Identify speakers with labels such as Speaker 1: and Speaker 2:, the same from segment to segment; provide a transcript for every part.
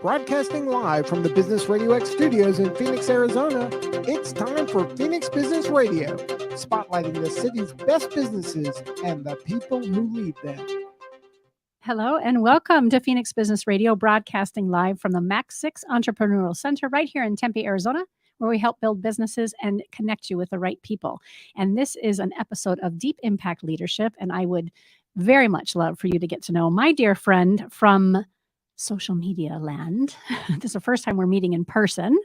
Speaker 1: Broadcasting live from the Business RadioX studios in Phoenix, Arizona, it's time for Phoenix Business Radio, spotlighting the city's best businesses and the people who lead them.
Speaker 2: Hello and welcome to Phoenix Business Radio, broadcasting live from the Max 6 Entrepreneurial Center right here in Tempe, Arizona, where we help build businesses and connect you with the right people. And this is an episode of Deep Impact Leadership, and I would very much love for you to get to know my dear friend from social media land. This is the first time we're meeting in person,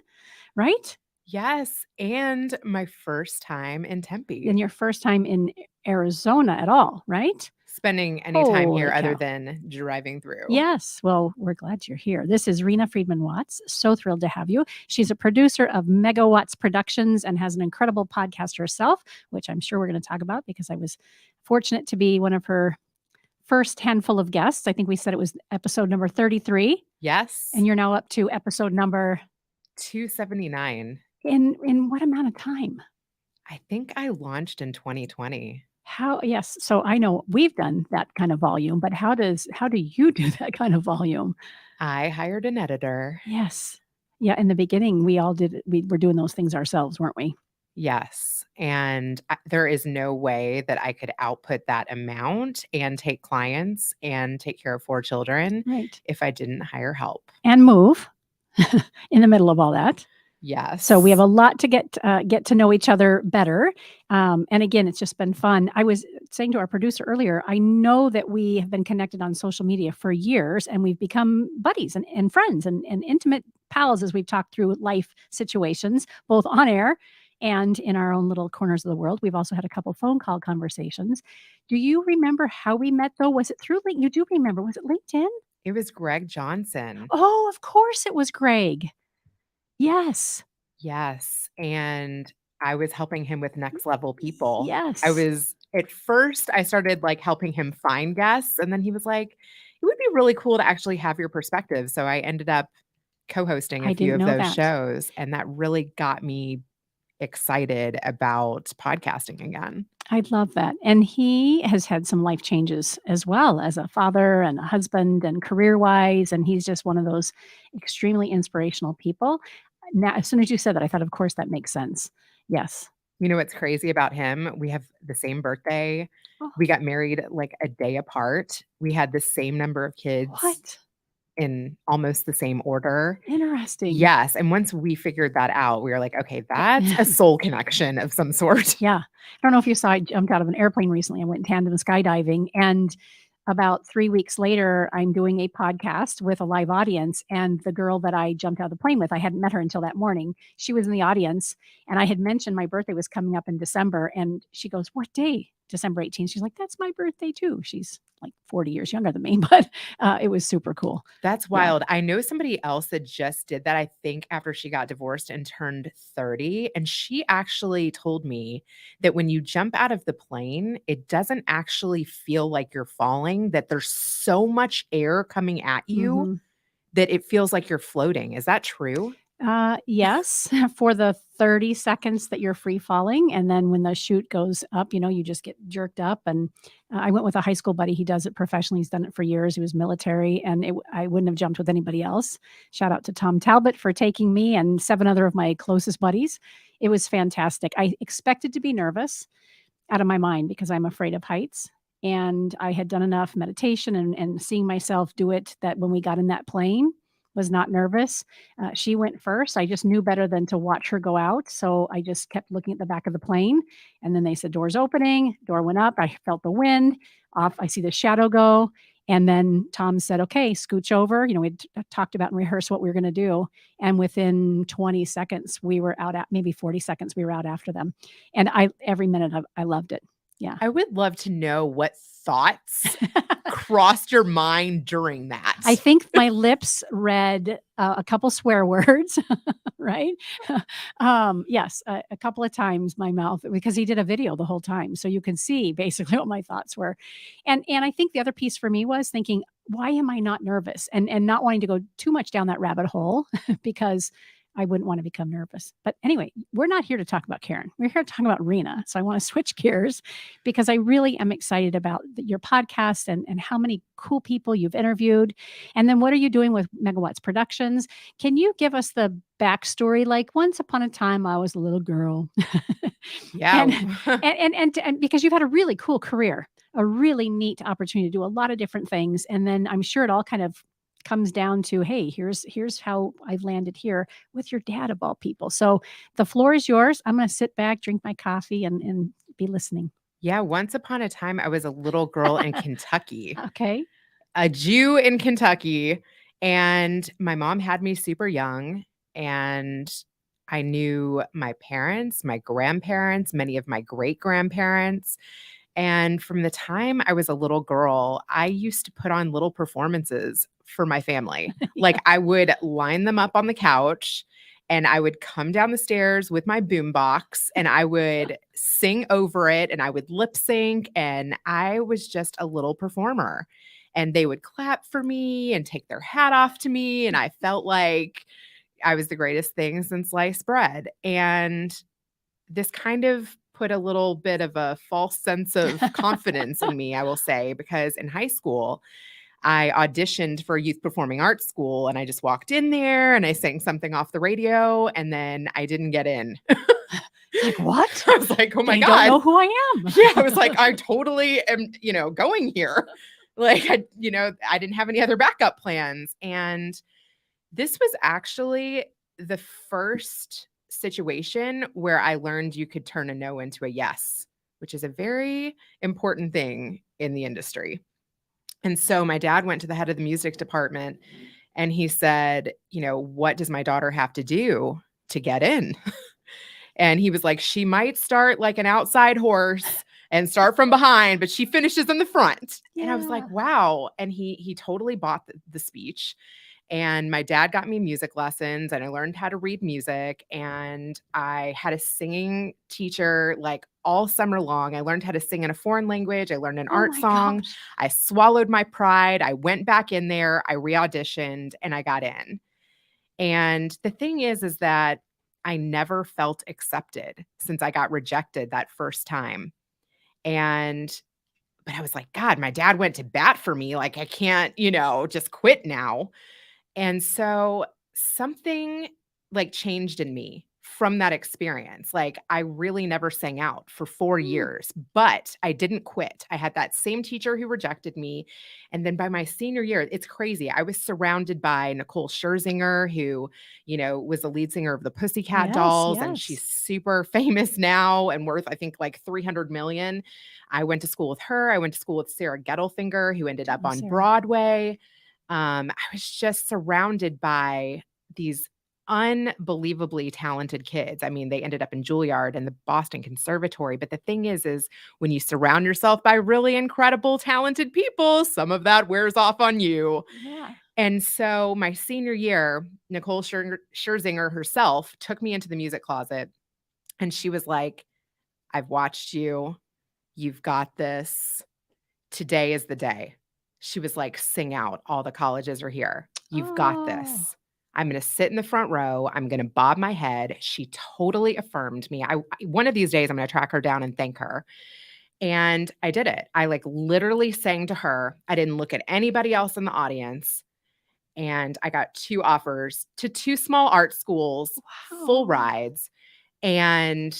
Speaker 2: right?
Speaker 3: Yes, and my first time in Tempe.
Speaker 2: And your first time in Arizona at all, right?
Speaker 3: Spending any time here
Speaker 2: Holy
Speaker 3: other
Speaker 2: cow.
Speaker 3: than driving through.
Speaker 2: Yes. Well, we're glad you're here. This is Rena Friedman Watts. So thrilled to have you. She's a producer of Megawatts Productions and has an incredible podcast herself, which I'm sure we're going to talk about because I was fortunate to be one of her first handful of guests. I think we said it was episode number 33.
Speaker 3: Yes.
Speaker 2: And you're now up to episode number
Speaker 3: 279.
Speaker 2: In what amount of time?
Speaker 3: I think I launched in 2020.
Speaker 2: Yes. So I know we've done that kind of volume, but how do you do that kind of volume?
Speaker 3: I hired an editor.
Speaker 2: Yes. Yeah. In the beginning, we were doing those things ourselves, weren't we?
Speaker 3: Yes. And there is no way that I could output that amount and take clients and take care of 4 children if I didn't hire help.
Speaker 2: And move in the middle of all that.
Speaker 3: Yes.
Speaker 2: So we have a lot to get to know each other better. And again, it's just been fun. I was saying to our producer earlier, I know that we have been connected on social media for years and we've become buddies and friends and intimate pals as we've talked through life situations, both on air and in our own little corners of the world. We've also had a couple phone call conversations. Do you remember how we met though? Was it through LinkedIn? You do remember, was it LinkedIn?
Speaker 3: It was Greg Johnson.
Speaker 2: Oh, of course it was Greg. Yes.
Speaker 3: Yes. And I was helping him with Next Level People.
Speaker 2: Yes.
Speaker 3: At first I started like helping him find guests. And then he was like, it would be really cool to actually have your perspective. So I ended up co-hosting a few of those shows. And that really got me excited about podcasting again.
Speaker 2: I love that. And he has had some life changes as well as a father and a husband and career-wise. And he's just one of those extremely inspirational people. Now, as soon as you said that, I thought, of course, that makes sense. Yes.
Speaker 3: You know what's crazy about him? We have the same birthday.
Speaker 2: Oh.
Speaker 3: We got married like a day apart. We had the same number of kids.
Speaker 2: What?
Speaker 3: In almost the same order.
Speaker 2: Interesting.
Speaker 3: Yes. And once we figured that out, we were like, okay, that's a soul connection of some sort.
Speaker 2: Yeah. I don't know if you saw, I jumped out of an airplane recently. I went tandem skydiving, and about 3 weeks later, I'm doing a podcast with a live audience. And the girl that I jumped out of the plane with, I hadn't met her until that morning. She was in the audience and I had mentioned my birthday was coming up in December. And she goes, what day? December 18th. She's like, that's my birthday too. She's like 40 years younger than me, but it was super cool.
Speaker 3: That's wild. Yeah. I know somebody else that just did that, I think after she got divorced and turned 30. And she actually told me that when you jump out of the plane, it doesn't actually feel like you're falling, that there's so much air coming at you that it feels like you're floating. Is that true?
Speaker 2: Yes, for the 30 seconds that you're free falling. And then when the chute goes up, you just get jerked up. And I went with a high school buddy. He does it professionally. He's done it for years. He was military, and I wouldn't have jumped with anybody else. Shout out to Tom Talbot for taking me and 7 other of my closest buddies. It was fantastic. I expected to be nervous out of my mind because I'm afraid of heights. And I had done enough meditation and seeing myself do it that when we got in that plane, was not nervous. She went first. I just knew better than to watch her go out. So I just kept looking at the back of the plane. And then they said, doors opening, door went up. I felt the wind off. I see the shadow go. And then Tom said, okay, scooch over. We talked about and rehearsed what we were going to do. And within 20 seconds, we were out maybe 40 seconds, we were out after them. And every minute I loved it. Yeah.
Speaker 3: I would love to know what thoughts crossed your mind during that.
Speaker 2: I think my lips read a couple swear words, right? Yes, a couple of times my mouth, because he did a video the whole time. So you can see basically what my thoughts were. And I think the other piece for me was thinking, why am I not nervous? And not wanting to go too much down that rabbit hole because I wouldn't want to become nervous. But anyway, we're not here to talk about Karen. We're here to talk about Rena. So I want to switch gears because I really am excited about your podcast and how many cool people you've interviewed. And then what are you doing with Megawatts Productions? Can you give us the backstory? Like, once upon a time, I was a little girl.
Speaker 3: Yeah.
Speaker 2: and because you've had a really cool career, a really neat opportunity to do a lot of different things. And then I'm sure it all kind of comes down to, hey, here's how I've landed here with your dad of all people. So the floor is yours. I'm going to sit back, drink my coffee, and be listening.
Speaker 3: Yeah. Once upon a time, I was a little girl in Kentucky,
Speaker 2: Okay.
Speaker 3: a Jew in Kentucky. And my mom had me super young. And I knew my parents, my grandparents, many of my great grandparents. And from the time I was a little girl, I used to put on little performances for my family. Like, I would line them up on the couch and I would come down the stairs with my boombox and I would sing over it and I would lip sync. And I was just a little performer. And they would clap for me and take their hat off to me. And I felt like I was the greatest thing since sliced bread. And this kind of put a little bit of a false sense of confidence in me, I will say, because in high school, I auditioned for youth performing arts school and I just walked in there and I sang something off the radio and then I didn't get in.
Speaker 2: Like, what?
Speaker 3: I was like, oh my
Speaker 2: They
Speaker 3: God.
Speaker 2: don't know who I am.
Speaker 3: Yeah, I was like, I totally am, going here. Like, I didn't have any other backup plans. And this was actually the first situation where I learned you could turn a no into a yes, which is a very important thing in the industry. And so my dad went to the head of the music department and he said, what does my daughter have to do to get in? And he was like, she might start like an outside horse and start from behind, but she finishes in the front. Yeah. And I was like, wow. And he totally bought the speech. And my dad got me music lessons and I learned how to read music. And I had a singing teacher like all summer long. I learned how to sing in a foreign language. I learned an art song. Gosh. I swallowed my pride. I went back in there. I re-auditioned and I got in. And the thing is that I never felt accepted since I got rejected that first time. But I was like, God, my dad went to bat for me. Like, I can't, just quit now. And so something like changed in me from that experience. Like, I really never sang out for 4 years, but I didn't quit. I had that same teacher who rejected me. And then by my senior year, it's crazy. I was surrounded by Nicole Scherzinger, who, was the lead singer of the Pussycat Dolls. Yes. And she's super famous now and worth, I think, like 300 million. I went to school with her. I went to school with Sarah Gettelfinger, who ended up on Broadway. I was just surrounded by these unbelievably talented kids. I mean, they ended up in Juilliard and the Boston Conservatory. But the thing is when you surround yourself by really incredible, talented people, some of that wears off on you. Yeah. And so my senior year, Nicole Scherzinger herself took me into the music closet and she was like, I've watched you. You've got this. Today is the day. She was like, sing out. All the colleges are here. You've got this. I'm going to sit in the front row. I'm going to bob my head. She totally affirmed me. One of these days, I'm going to track her down and thank her. And I did it. I like literally sang to her. I didn't look at anybody else in the audience. And I got 2 offers to 2 small art schools, full rides. And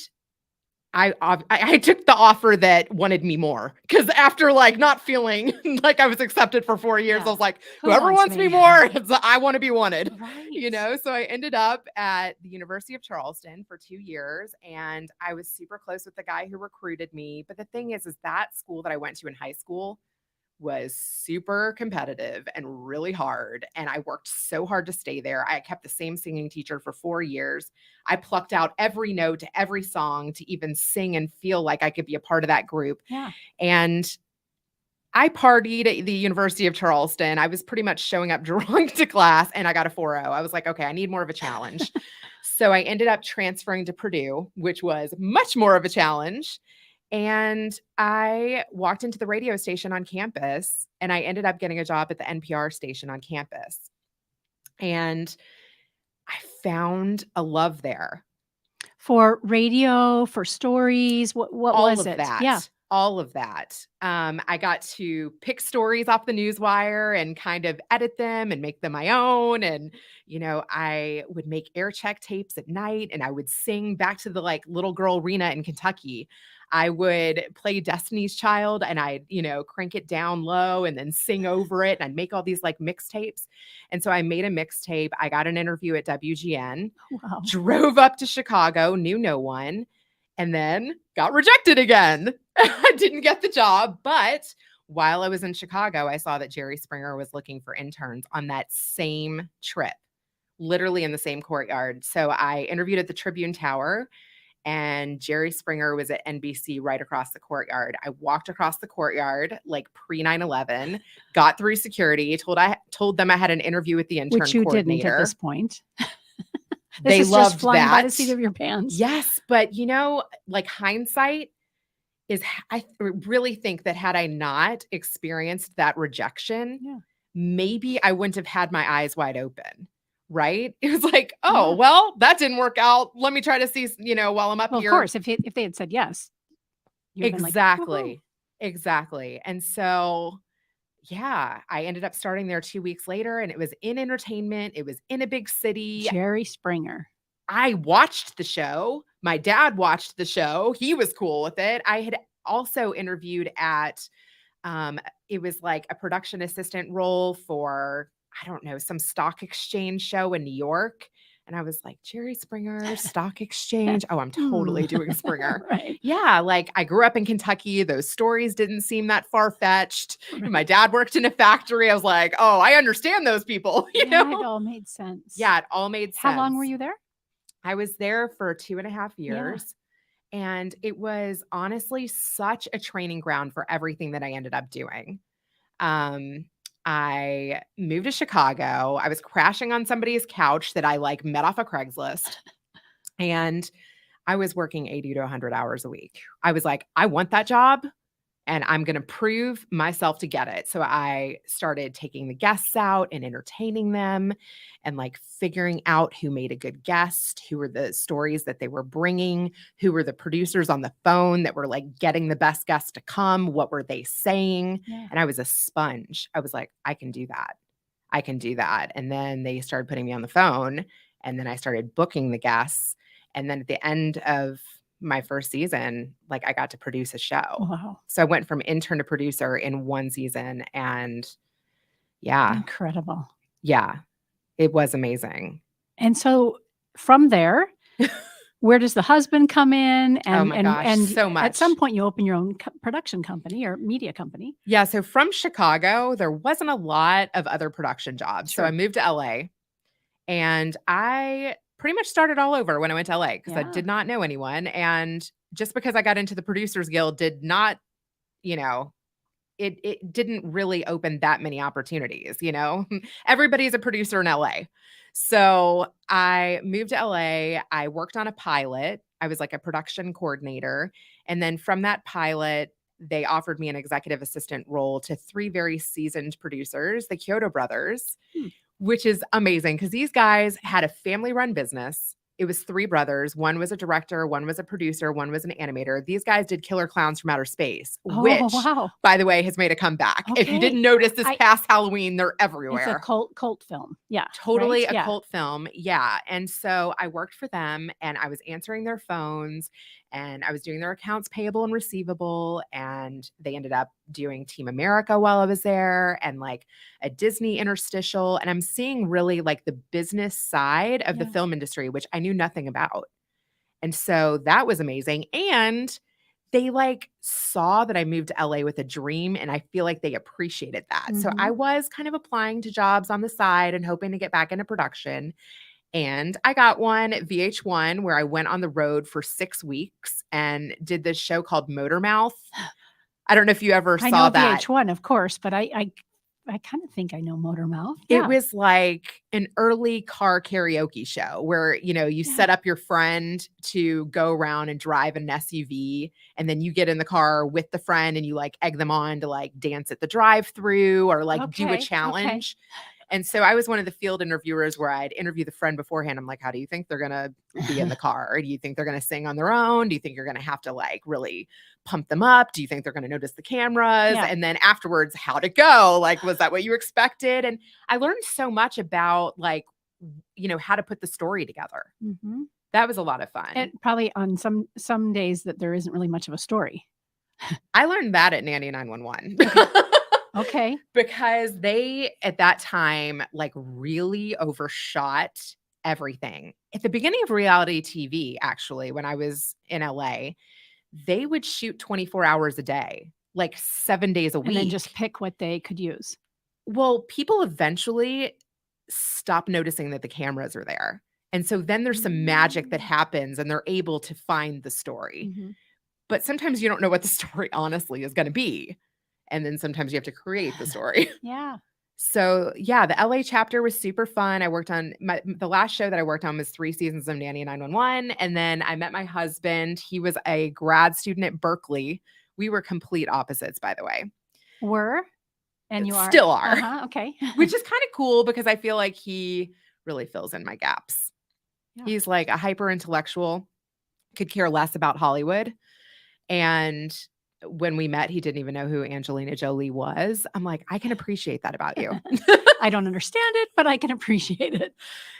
Speaker 3: I took the offer that wanted me more because after like not feeling like I was accepted for 4 years, I was like, whoever wants me more, I want to be wanted, right. So I ended up at the University of Charleston for 2 years and I was super close with the guy who recruited me. But the thing is that school that I went to in high school was super competitive and really hard. And I worked so hard to stay there. I kept the same singing teacher for 4 years. I plucked out every note to every song to even sing and feel like I could be a part of that group. Yeah. And I partied at the University of Charleston. I was pretty much showing up drunk to class and I got a 4.0. I was like, okay, I need more of a challenge. So I ended up transferring to Purdue, which was much more of a challenge. And I walked into the radio station on campus and I ended up getting a job at the NPR station on campus. And I found a love there.
Speaker 2: For radio, for stories, what
Speaker 3: All
Speaker 2: was
Speaker 3: of
Speaker 2: it? Yeah.
Speaker 3: that. All of that. I got to pick stories off the newswire and kind of edit them and make them my own. And, I would make air check tapes at night and I would sing back to the like little girl Rena in Kentucky. I would play Destiny's Child and I'd, crank it down low and then sing over it. And I'd make all these like mixtapes. And so I made a mixtape. I got an interview at WGN,
Speaker 2: Wow.
Speaker 3: drove up to Chicago, knew no one, and then got rejected again. I didn't get the job, but while I was in Chicago, I saw that Jerry Springer was looking for interns on that same trip, literally in the same courtyard. So I interviewed at the Tribune Tower and Jerry Springer was at NBC right across the courtyard. I walked across the courtyard like pre 9/11, got through security, told them I had an interview with the intern
Speaker 2: Which you
Speaker 3: coordinator.
Speaker 2: didn't at this point.
Speaker 3: They
Speaker 2: is
Speaker 3: loved
Speaker 2: just flying by the
Speaker 3: that.
Speaker 2: seat of your pants.
Speaker 3: Yes, but like hindsight is, I really think that had I not experienced that rejection, maybe I wouldn't have had my eyes wide open. Right? It was like, oh, well, that didn't work out. Let me try to see, while I'm up here.
Speaker 2: Of course, if they had said yes.
Speaker 3: Exactly. Exactly. And so, yeah, I ended up starting there 2 weeks later and it was in entertainment. It was in a big city.
Speaker 2: Jerry Springer.
Speaker 3: I watched the show. My dad watched the show. He was cool with it. I had also interviewed at, it was like a production assistant role for, I don't know, some stock exchange show in New York. And I was like, Jerry Springer, stock exchange. Oh, I'm totally doing Springer.
Speaker 2: Right.
Speaker 3: Yeah. Like I grew up in Kentucky. Those stories didn't seem that far-fetched. Right. My dad worked in a factory. I was like, oh, I understand those people.
Speaker 2: It all made sense.
Speaker 3: Yeah, it all made sense.
Speaker 2: How long were you there?
Speaker 3: I was there for 2.5 years. Yeah. And it was honestly such a training ground for everything that I ended up doing. I moved to Chicago. I was crashing on somebody's couch that I like met off of Craigslist. And I was working 80 to 100 hours a week. I was like, I want that job and I'm going to prove myself to get it. So I started taking the guests out and entertaining them and like figuring out who made a good guest, who were the stories that they were bringing, who were the producers on the phone that were like getting the best guests to come, what were they saying? Yeah. And I was a sponge. I was like, I can do that. I can do that. And then they started putting me on the phone and then I started booking the guests. And then at the end of my first season, like I got to produce a show.
Speaker 2: Wow.
Speaker 3: So I went from intern to producer in one season and yeah.
Speaker 2: Incredible.
Speaker 3: Yeah. It was amazing.
Speaker 2: And so from there, where does the husband come in? And,
Speaker 3: oh my gosh,
Speaker 2: and
Speaker 3: so much.
Speaker 2: At some point you open your own production company or media company.
Speaker 3: Yeah. So from Chicago, there wasn't a lot of other production jobs. Sure. So I moved to LA and I pretty much started all over when I went to LA because I did not know anyone. And just because I got into the Producers Guild did not, it didn't really open that many opportunities, Everybody's a producer in LA. So I moved to LA. I worked on a pilot. I was like a production coordinator. And then from that pilot, they offered me an executive assistant role to 3 very seasoned producers, the Kyoto brothers, which is amazing because these guys had a family-run business. It was 3 brothers. One was a director, one was a producer, one was an animator. These guys did Killer Clowns from Outer Space, which, by the way, has made a comeback. Okay. If you didn't notice this past Halloween, they're everywhere.
Speaker 2: It's a cult film. Yeah.
Speaker 3: Totally a cult film. Yeah. And so I worked for them and I was answering their phones and I was doing their accounts payable and receivable. And they ended up doing Team America while I was there and like a Disney interstitial. And I'm seeing really like the business side of the film industry, which I knew nothing about. And so that was amazing. And they like saw that I moved to LA with a dream and I feel like they appreciated that. So I was kind of applying to jobs on the side and hoping to get back into production. And I got one at VH1 where I went on the road for 6 weeks and did this show called Motor Mouth. I don't know if you ever saw that.
Speaker 2: I know VH1, of course, but I kind of think I know Motor Mouth. Yeah.
Speaker 3: It was like an early car karaoke show where, you set up your friend to go around and drive an SUV and then you get in the car with the friend and you like egg them on to like dance at the drive-through or like do a challenge. And so I was one of the field interviewers where I'd interview the friend beforehand. I'm like, how do you think they're going to be in the car? Or do you think they're going to sing on their own? Do you think you're going to have to like really pump them up? Do you think they're going to notice the cameras?
Speaker 2: Yeah.
Speaker 3: And then afterwards, how'd it go? Like, was that what you expected? And I learned so much about like, how to put the story together.
Speaker 2: Mhm.
Speaker 3: That was a lot of fun.
Speaker 2: And probably on some days that there isn't really much of a story.
Speaker 3: I learned that at Nanny 911.
Speaker 2: Okay.
Speaker 3: Because they, at that time, like really overshot everything. At the beginning of reality TV, actually, when I was in LA, they would shoot 24 hours a day, like 7 days a week.
Speaker 2: And then just pick what they could use.
Speaker 3: Well, people eventually stop noticing that the cameras are there. And so then there's some magic that happens and they're able to find the story.
Speaker 2: Mhm.
Speaker 3: But sometimes you don't know what the story honestly is going to be. And then sometimes you have to create the story.
Speaker 2: Yeah.
Speaker 3: So yeah, the LA chapter was super fun. I worked on the last show that I worked on was 3 seasons of Nanny 911. And then I met my husband. He was a grad student at Berkeley. We were complete opposites, by the way.
Speaker 2: Were? And you are?
Speaker 3: Still are.
Speaker 2: Uh-huh. Okay.
Speaker 3: Which is kind of cool because I feel like he really fills in my gaps.
Speaker 2: Yeah.
Speaker 3: He's like a hyper intellectual, could care less about Hollywood. And when we met, he didn't even know who Angelina Jolie was. I'm like, I can appreciate that about you.
Speaker 2: I don't understand it, but I can appreciate it.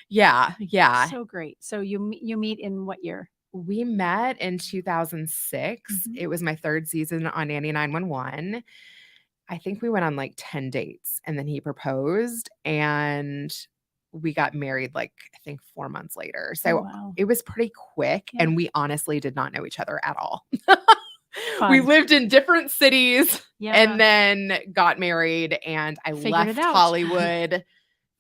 Speaker 3: Yeah. Yeah.
Speaker 2: So great. So you meet in what year?
Speaker 3: We met in 2006.
Speaker 2: Mhm.
Speaker 3: It was my 3rd season on Nanny 911. I think we went on like 10 dates and then he proposed and we got married like, I think 4 months later. So
Speaker 2: Oh, wow.
Speaker 3: it was pretty quick
Speaker 2: Yeah.
Speaker 3: and we honestly did not know each other at all.
Speaker 2: Fun.
Speaker 3: We lived in different cities
Speaker 2: Yeah.
Speaker 3: and then got married and I
Speaker 2: Figured
Speaker 3: left
Speaker 2: it out.
Speaker 3: Hollywood,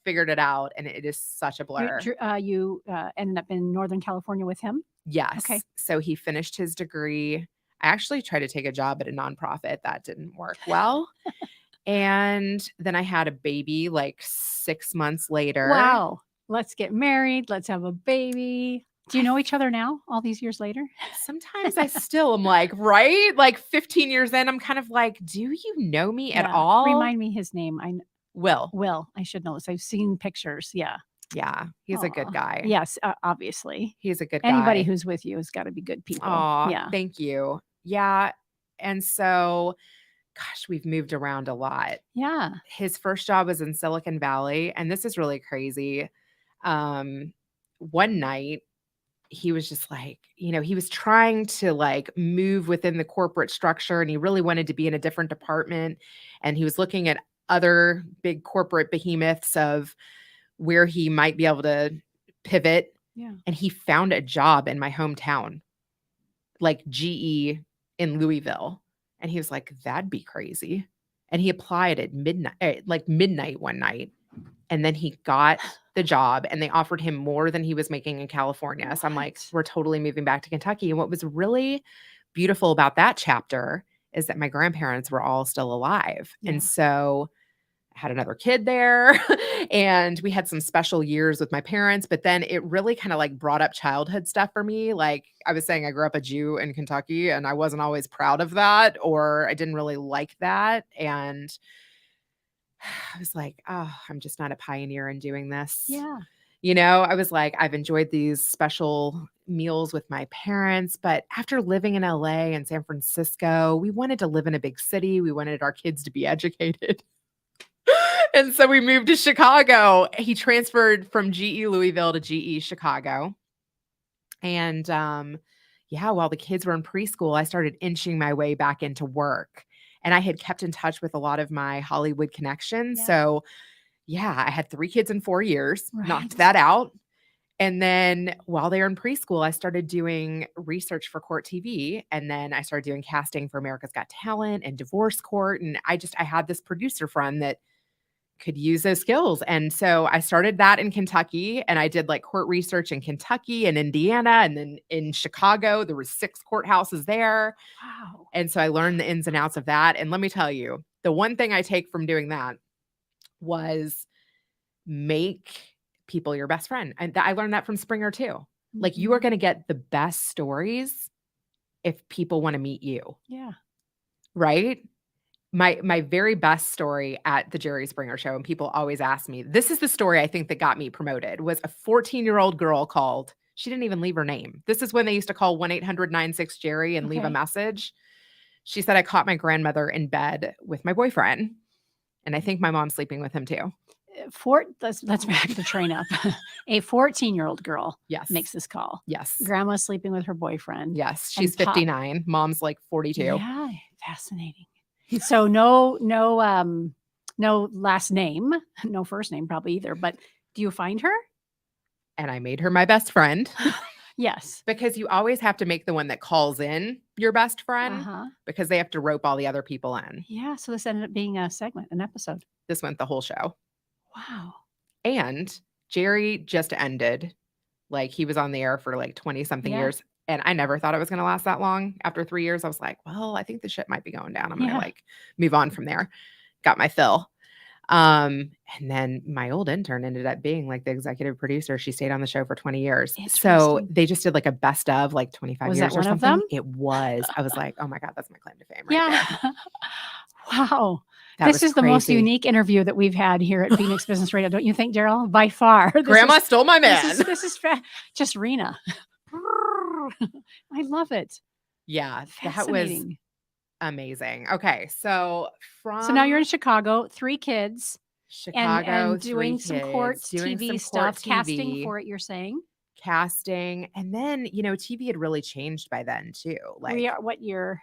Speaker 3: figured it out. And it is such a blur.
Speaker 2: You ended up in Northern California with him?
Speaker 3: Yes.
Speaker 2: Okay.
Speaker 3: So he finished his degree. I actually tried to take a job at a nonprofit. That didn't work well. And then I had a baby like 6 months later.
Speaker 2: Wow. Let's get married. Let's have a baby. Do you know each other now, all these years later?
Speaker 3: Sometimes I still am like, right? Like 15 years in, I'm kind of like, do you know me at
Speaker 2: Yeah.
Speaker 3: all?
Speaker 2: Remind me his name.
Speaker 3: Will.
Speaker 2: I should know this. I've seen pictures. Yeah.
Speaker 3: Yeah. He's a
Speaker 2: Aw.
Speaker 3: good guy.
Speaker 2: Yes, obviously.
Speaker 3: He's a good guy.
Speaker 2: Anybody who's with you has got to be good people.
Speaker 3: Aw,
Speaker 2: Yeah.
Speaker 3: thank you. Yeah. And so, gosh, we've moved around a lot.
Speaker 2: Yeah.
Speaker 3: His first job was in Silicon Valley. And this is really crazy. One night, he was just like, he was trying to like move within the corporate structure and he really wanted to be in a different department. And he was looking at other big corporate behemoths of where he might be able to pivot.
Speaker 2: Yeah.
Speaker 3: And he found a job in my hometown, like GE in Louisville. And he was like, that'd be crazy. And he applied at midnight one night. And then he got the job and they offered him more than he was making in California. So I'm like,
Speaker 2: What?
Speaker 3: we're totally moving back to Kentucky. And what was really beautiful about that chapter is that my grandparents were all still alive.
Speaker 2: Yeah.
Speaker 3: And so I had another kid there and we had some special years with my parents, but then it really kind of like brought up childhood stuff for me. Like I was saying, I grew up a Jew in Kentucky and I wasn't always proud of that, or I didn't really like that. And I was like, oh, I'm just not a pioneer in doing this.
Speaker 2: Yeah.
Speaker 3: I was like, I've enjoyed these special meals with my parents, but after living in LA and San Francisco, we wanted to live in a big city. We wanted our kids to be educated. And so we moved to Chicago. He transferred from GE Louisville to GE Chicago. And while the kids were in preschool, I started inching my way back into work. And I had kept in touch with a lot of my Hollywood connections.
Speaker 2: Yeah.
Speaker 3: So I had 3 kids in 4 years,
Speaker 2: Right.
Speaker 3: knocked that out. And then while they were in preschool, I started doing research for Court TV. And then I started doing casting for America's Got Talent and Divorce Court. And I had this producer friend that could use those skills. And so I started that in Kentucky and I did like court research in Kentucky and Indiana. And then in Chicago, there were 6 courthouses there.
Speaker 2: Wow.
Speaker 3: And so I learned the ins and outs of that. And let me tell you, the one thing I take from doing that was make people your best friend. And I learned that from Springer too. Like you are going to get the best stories if people want to meet you.
Speaker 2: Yeah.
Speaker 3: Right. My very best story at the Jerry Springer show, and people always ask me, this is the story I think that got me promoted, was a 14-year-old girl called. She didn't even leave her name. This is when they used to call 1-800-96-JERRY and leave a
Speaker 2: Okay.
Speaker 3: message. She said, I caught my grandmother in bed with my boyfriend. And I think my mom's sleeping with him too.
Speaker 2: Let's back the train up. A 14-year-old girl
Speaker 3: Yes.
Speaker 2: makes this call.
Speaker 3: Yes.
Speaker 2: Grandma's sleeping with her boyfriend.
Speaker 3: Yes. She's
Speaker 2: And
Speaker 3: 59. Mom's like 42.
Speaker 2: Yeah, fascinating. So no last name, no first name probably either. But do you find her?
Speaker 3: And I made her my best friend.
Speaker 2: Yes.
Speaker 3: Because you always have to make the one that calls in your best friend
Speaker 2: Uh-huh.
Speaker 3: because they have to rope all the other people in.
Speaker 2: Yeah. So this ended up being a segment, an episode.
Speaker 3: This went the whole show.
Speaker 2: Wow.
Speaker 3: And Jerry just ended. Like he was on the air for like 20 something years. And I never thought it was going to last that long. After 3 years, I was like, well, I think the shit might be going down. I'm going to like move on from there. Got my fill. And then my old intern ended up being like the executive producer. She stayed on the show for 20 years. So they just did like a best of like 25 years or something. Of them? It was. I was like, oh my God, that's my claim to fame right there.
Speaker 2: Wow. This is the most unique interview that we've had here at Phoenix Business Radio. Don't you think, Daryl? By far.
Speaker 3: Grandma stole my man.
Speaker 2: This is just Rena. I love it.
Speaker 3: Yeah, that was amazing. Okay, so
Speaker 2: now you're in Chicago, 3 kids,
Speaker 3: Chicago,
Speaker 2: and doing some court TV stuff, casting for it. You're saying
Speaker 3: casting, and then TV had really changed by then too. Like
Speaker 2: what year?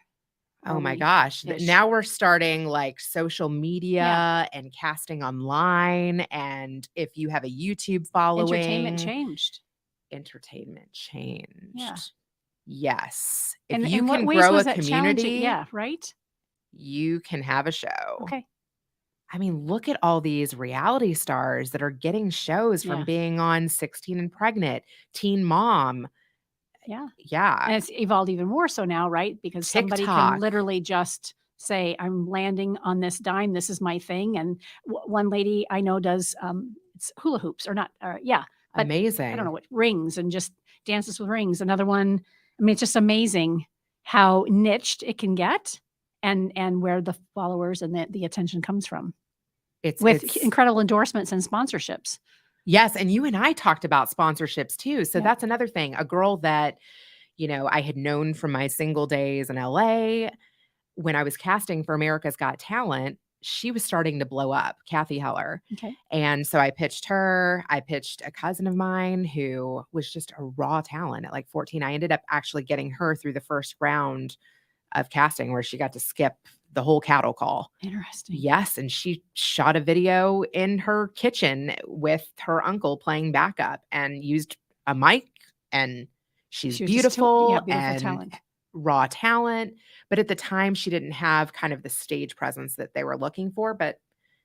Speaker 3: Oh my gosh! Now we're starting like social media and casting online, and if you have a YouTube following, Entertainment changed.
Speaker 2: Yeah.
Speaker 3: Yes.
Speaker 2: If
Speaker 3: you
Speaker 2: can grow a community, right?
Speaker 3: You can have a show.
Speaker 2: Okay.
Speaker 3: I mean, look at all these reality stars that are getting shows from being on 16 and Pregnant, Teen Mom.
Speaker 2: Yeah.
Speaker 3: Yeah.
Speaker 2: And it's evolved even more so now, right? Because TikTok. Somebody can literally just say, I'm landing on this dime. This is my thing. And one lady I know does it's hula hoops or not.
Speaker 3: Amazing.
Speaker 2: I don't know what, rings, and just dances with rings. Another one. I mean, it's just amazing how niched it can get and where the followers and the attention comes from. It's incredible endorsements and sponsorships.
Speaker 3: Yes. And you and I talked about sponsorships too. So that's another thing. A girl that, I had known from my single days in LA when I was casting for America's Got Talent, she was starting to blow up, Kathy Heller.
Speaker 2: Okay.
Speaker 3: And so I pitched her. I pitched a cousin of mine who was just a raw talent at like 14. I ended up actually getting her through the first round of casting where she got to skip the whole cattle call.
Speaker 2: Interesting.
Speaker 3: Yes. And she shot a video in her kitchen with her uncle playing backup and used a mic, and she's beautiful and
Speaker 2: talent.
Speaker 3: Raw talent. But at the time she didn't have kind of the stage presence that they were looking for, but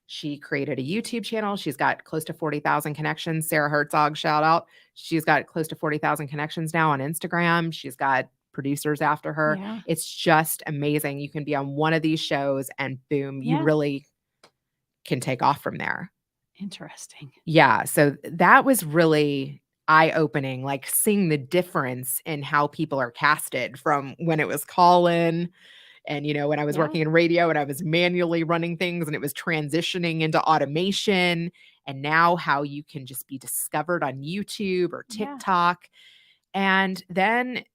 Speaker 3: she created a YouTube channel. She's got close to 40,000 connections. Sarah Herzog, shout out. She's got close to 40,000 connections now on Instagram. She's got producers after her.
Speaker 2: Yeah.
Speaker 3: It's just amazing. You can be on one of these shows and boom, you really can take off from there.
Speaker 2: Interesting.
Speaker 3: Yeah. So that was really eye-opening, like seeing the difference in how people are casted from when it was call-in and, when I was working in radio and I was manually running things and it was transitioning into automation, and now how you can just be discovered on YouTube or TikTok. And then,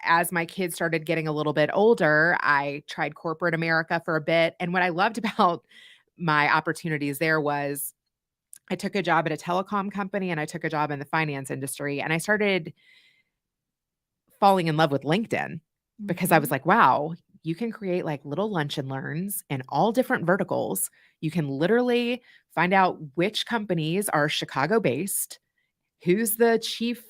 Speaker 3: as my kids started getting a little bit older, I tried corporate America for a bit. And what I loved about my opportunities there was I took a job at a telecom company and I took a job in the finance industry, and I started falling in love with LinkedIn because I was like, wow, you can create like little lunch and learns in all different verticals. You can literally find out which companies are Chicago based, who's the chief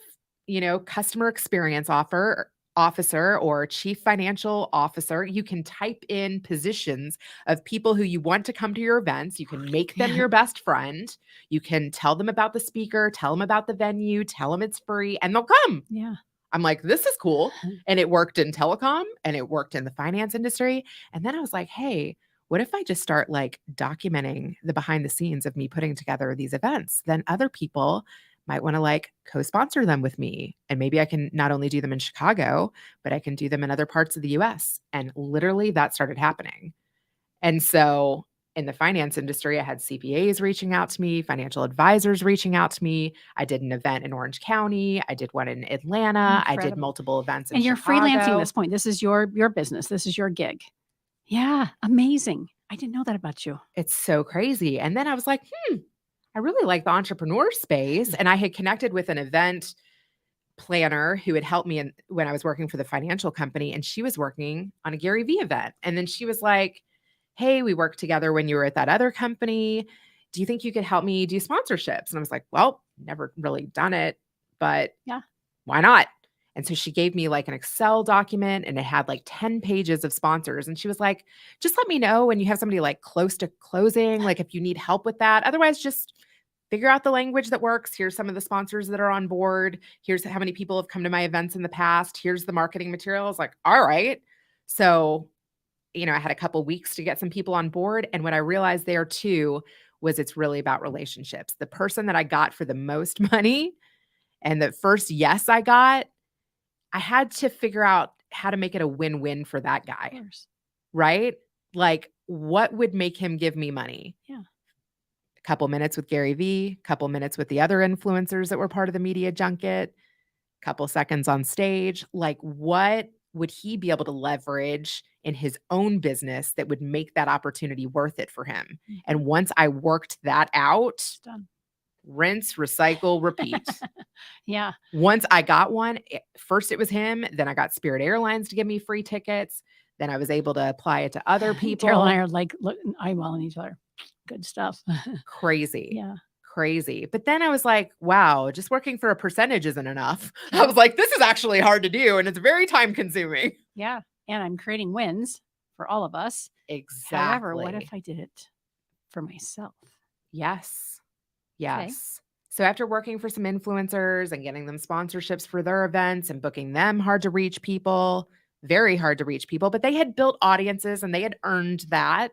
Speaker 3: customer experience officer or chief financial officer. You can type in positions of people who you want to come to your events. You can make them your best friend. You can tell them about the speaker, tell them about the venue, tell them it's free, and they'll come.
Speaker 2: Yeah.
Speaker 3: I'm like, this is cool. And it worked in telecom and it worked in the finance industry. And then I was like, hey, what if I just start like documenting the behind the scenes of me putting together these events? Then other people might want to like co-sponsor them with me. And maybe I can not only do them in Chicago, but I can do them in other parts of the US. And literally that started happening. And so in the finance industry, I had CPAs reaching out to me, financial advisors reaching out to me. I did an event in Orange County. I did one in Atlanta. I did
Speaker 2: Incredible.
Speaker 3: multiple events in
Speaker 2: And you're freelancing
Speaker 3: Chicago.
Speaker 2: at this point. This is your business. This is your gig. Yeah, amazing. I didn't know that about you.
Speaker 3: It's so crazy. And then I was like, I really like the entrepreneur space. And I had connected with an event planner who had helped me when I was working for the financial company, and she was working on a Gary Vee event. And then she was like, hey, we worked together when you were at that other company. Do you think you could help me do sponsorships? And I was like, well, never really done it, but
Speaker 2: Yeah.
Speaker 3: why not? And so she gave me like an Excel document, and it had like 10 pages of sponsors. And she was like, just let me know when you have somebody like close to closing, like if you need help with that. Otherwise, just figure out the language that works. Here's some of the sponsors that are on board. Here's how many people have come to my events in the past. Here's the marketing materials. Like, all right. So, I had a couple weeks to get some people on board. And what I realized there too was it's really about relationships. The person that I got for the most money and the first yes I got, I had to figure out how to make it a win-win for that guy.
Speaker 2: Of course.
Speaker 3: Right? Like, what would make him give me money?
Speaker 2: Yeah.
Speaker 3: A couple minutes with Gary Vee, couple minutes with the other influencers that were part of the media junket, couple seconds on stage. Like, what would he be able to leverage in his own business that would make that opportunity worth it for him?
Speaker 2: Mhm.
Speaker 3: And once I worked that out,
Speaker 2: It's done.
Speaker 3: rinse, recycle, repeat.
Speaker 2: Yeah.
Speaker 3: Once I got one, first it was him. Then I got Spirit Airlines to give me free tickets. Then I was able to apply it to other people.
Speaker 2: Daryl and I are like eyeballing each other. Good stuff.
Speaker 3: Crazy.
Speaker 2: Yeah.
Speaker 3: Crazy. But then I was like, wow, just working for a percentage isn't enough. I was like, this is actually hard to do, and it's very time consuming.
Speaker 2: Yeah. And I'm creating wins for all of us.
Speaker 3: Exactly.
Speaker 2: However, what if I did it for myself?
Speaker 3: Yes. Yes. So after working for some influencers and getting them sponsorships for their events and booking them hard to reach people, very hard to reach people, but they had built audiences and they had earned that.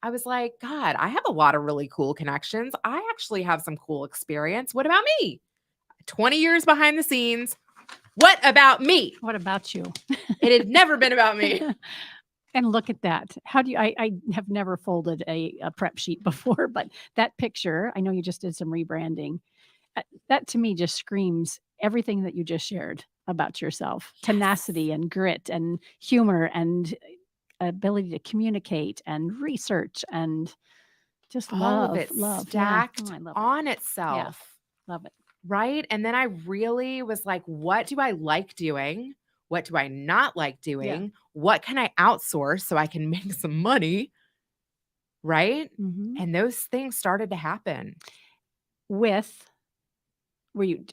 Speaker 3: I was like, God, I have a lot of really cool connections. I actually have some cool experience. What about me? 20 years behind the scenes. What about me?
Speaker 2: What about you?
Speaker 3: It had never been about me.
Speaker 2: And look at that. How do you, I have never folded a prep sheet before, but that picture, I know you just did some rebranding. That to me just screams everything that you just shared about yourself.
Speaker 3: Yes.
Speaker 2: Tenacity and grit and humor and ability to communicate and research and just
Speaker 3: All
Speaker 2: love,
Speaker 3: of it
Speaker 2: love.
Speaker 3: stacked
Speaker 2: Yeah. Oh, I love
Speaker 3: on itself.
Speaker 2: Love it.
Speaker 3: Right. And then I really was like, what do I like doing? What do I not like doing?
Speaker 2: Yeah.
Speaker 3: What can I outsource so I can make some money? Right.
Speaker 2: Mhm.
Speaker 3: And those things started to happen.
Speaker 2: Were you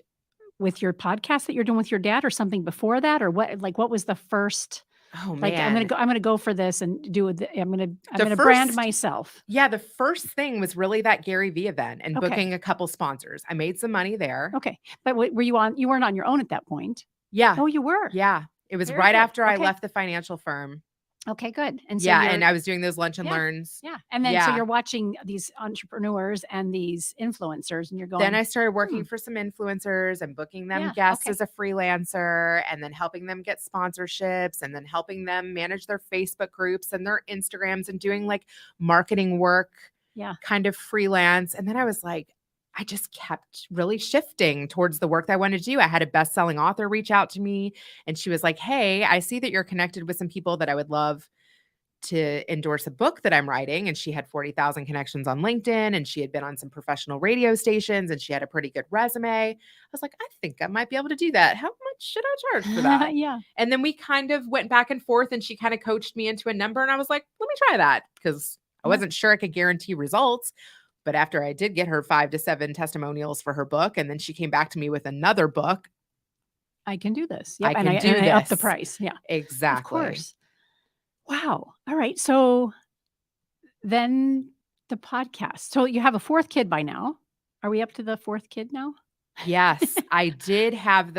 Speaker 2: with your podcast that you're doing with your dad or something before that? Or what was the first,
Speaker 3: Oh
Speaker 2: like, I'm
Speaker 3: man.
Speaker 2: gonna go for this and do it. I'm
Speaker 3: The
Speaker 2: gonna brand
Speaker 3: first-
Speaker 2: myself.
Speaker 3: Yeah. The first thing was really that Gary Vee event and
Speaker 2: Okay.
Speaker 3: booking a couple sponsors. I made some money there.
Speaker 2: Okay. But were you weren't on your own at that point?
Speaker 3: Yeah.
Speaker 2: Oh, you were?
Speaker 3: Yeah. It was
Speaker 2: Very
Speaker 3: right
Speaker 2: good.
Speaker 3: after I
Speaker 2: Okay.
Speaker 3: left the financial firm.
Speaker 2: Okay, good. And so
Speaker 3: Yeah. And I was doing those lunch and
Speaker 2: Yeah.
Speaker 3: learns.
Speaker 2: yeah. And then so
Speaker 3: Yeah.
Speaker 2: you're watching these entrepreneurs and these influencers and you're going,
Speaker 3: Then I started working for some influencers and booking them
Speaker 2: Yeah,
Speaker 3: guests
Speaker 2: okay.
Speaker 3: as a freelancer, and then helping them get sponsorships, and then helping them manage their Facebook groups and their Instagrams and doing like marketing work,
Speaker 2: Yeah.
Speaker 3: kind of freelance. And then I was like, I just kept really shifting towards the work that I wanted to do. I had a best-selling author reach out to me, and she was like, hey, I see that you're connected with some people that I would love to endorse a book that I'm writing. And she had 40,000 connections on LinkedIn, and she had been on some professional radio stations, and she had a pretty good resume. I was like, I think I might be able to do that. How much should I charge for that?
Speaker 2: Yeah.
Speaker 3: And then we kind of went back and forth, and she kind of coached me into a number. And I was like, let me try that, because I
Speaker 2: Yeah.
Speaker 3: wasn't sure I could guarantee results. But after I did get her 5 to 7 testimonials for her book, and then she came back to me with another book.
Speaker 2: I can do this.
Speaker 3: I
Speaker 2: Yep.
Speaker 3: can do
Speaker 2: and I up the
Speaker 3: this.
Speaker 2: price. Yeah.
Speaker 3: Exactly.
Speaker 2: Of course. Wow. All right. So then the podcast. So you have a fourth kid by now. Are we up to the fourth kid now?
Speaker 3: Yes, I did have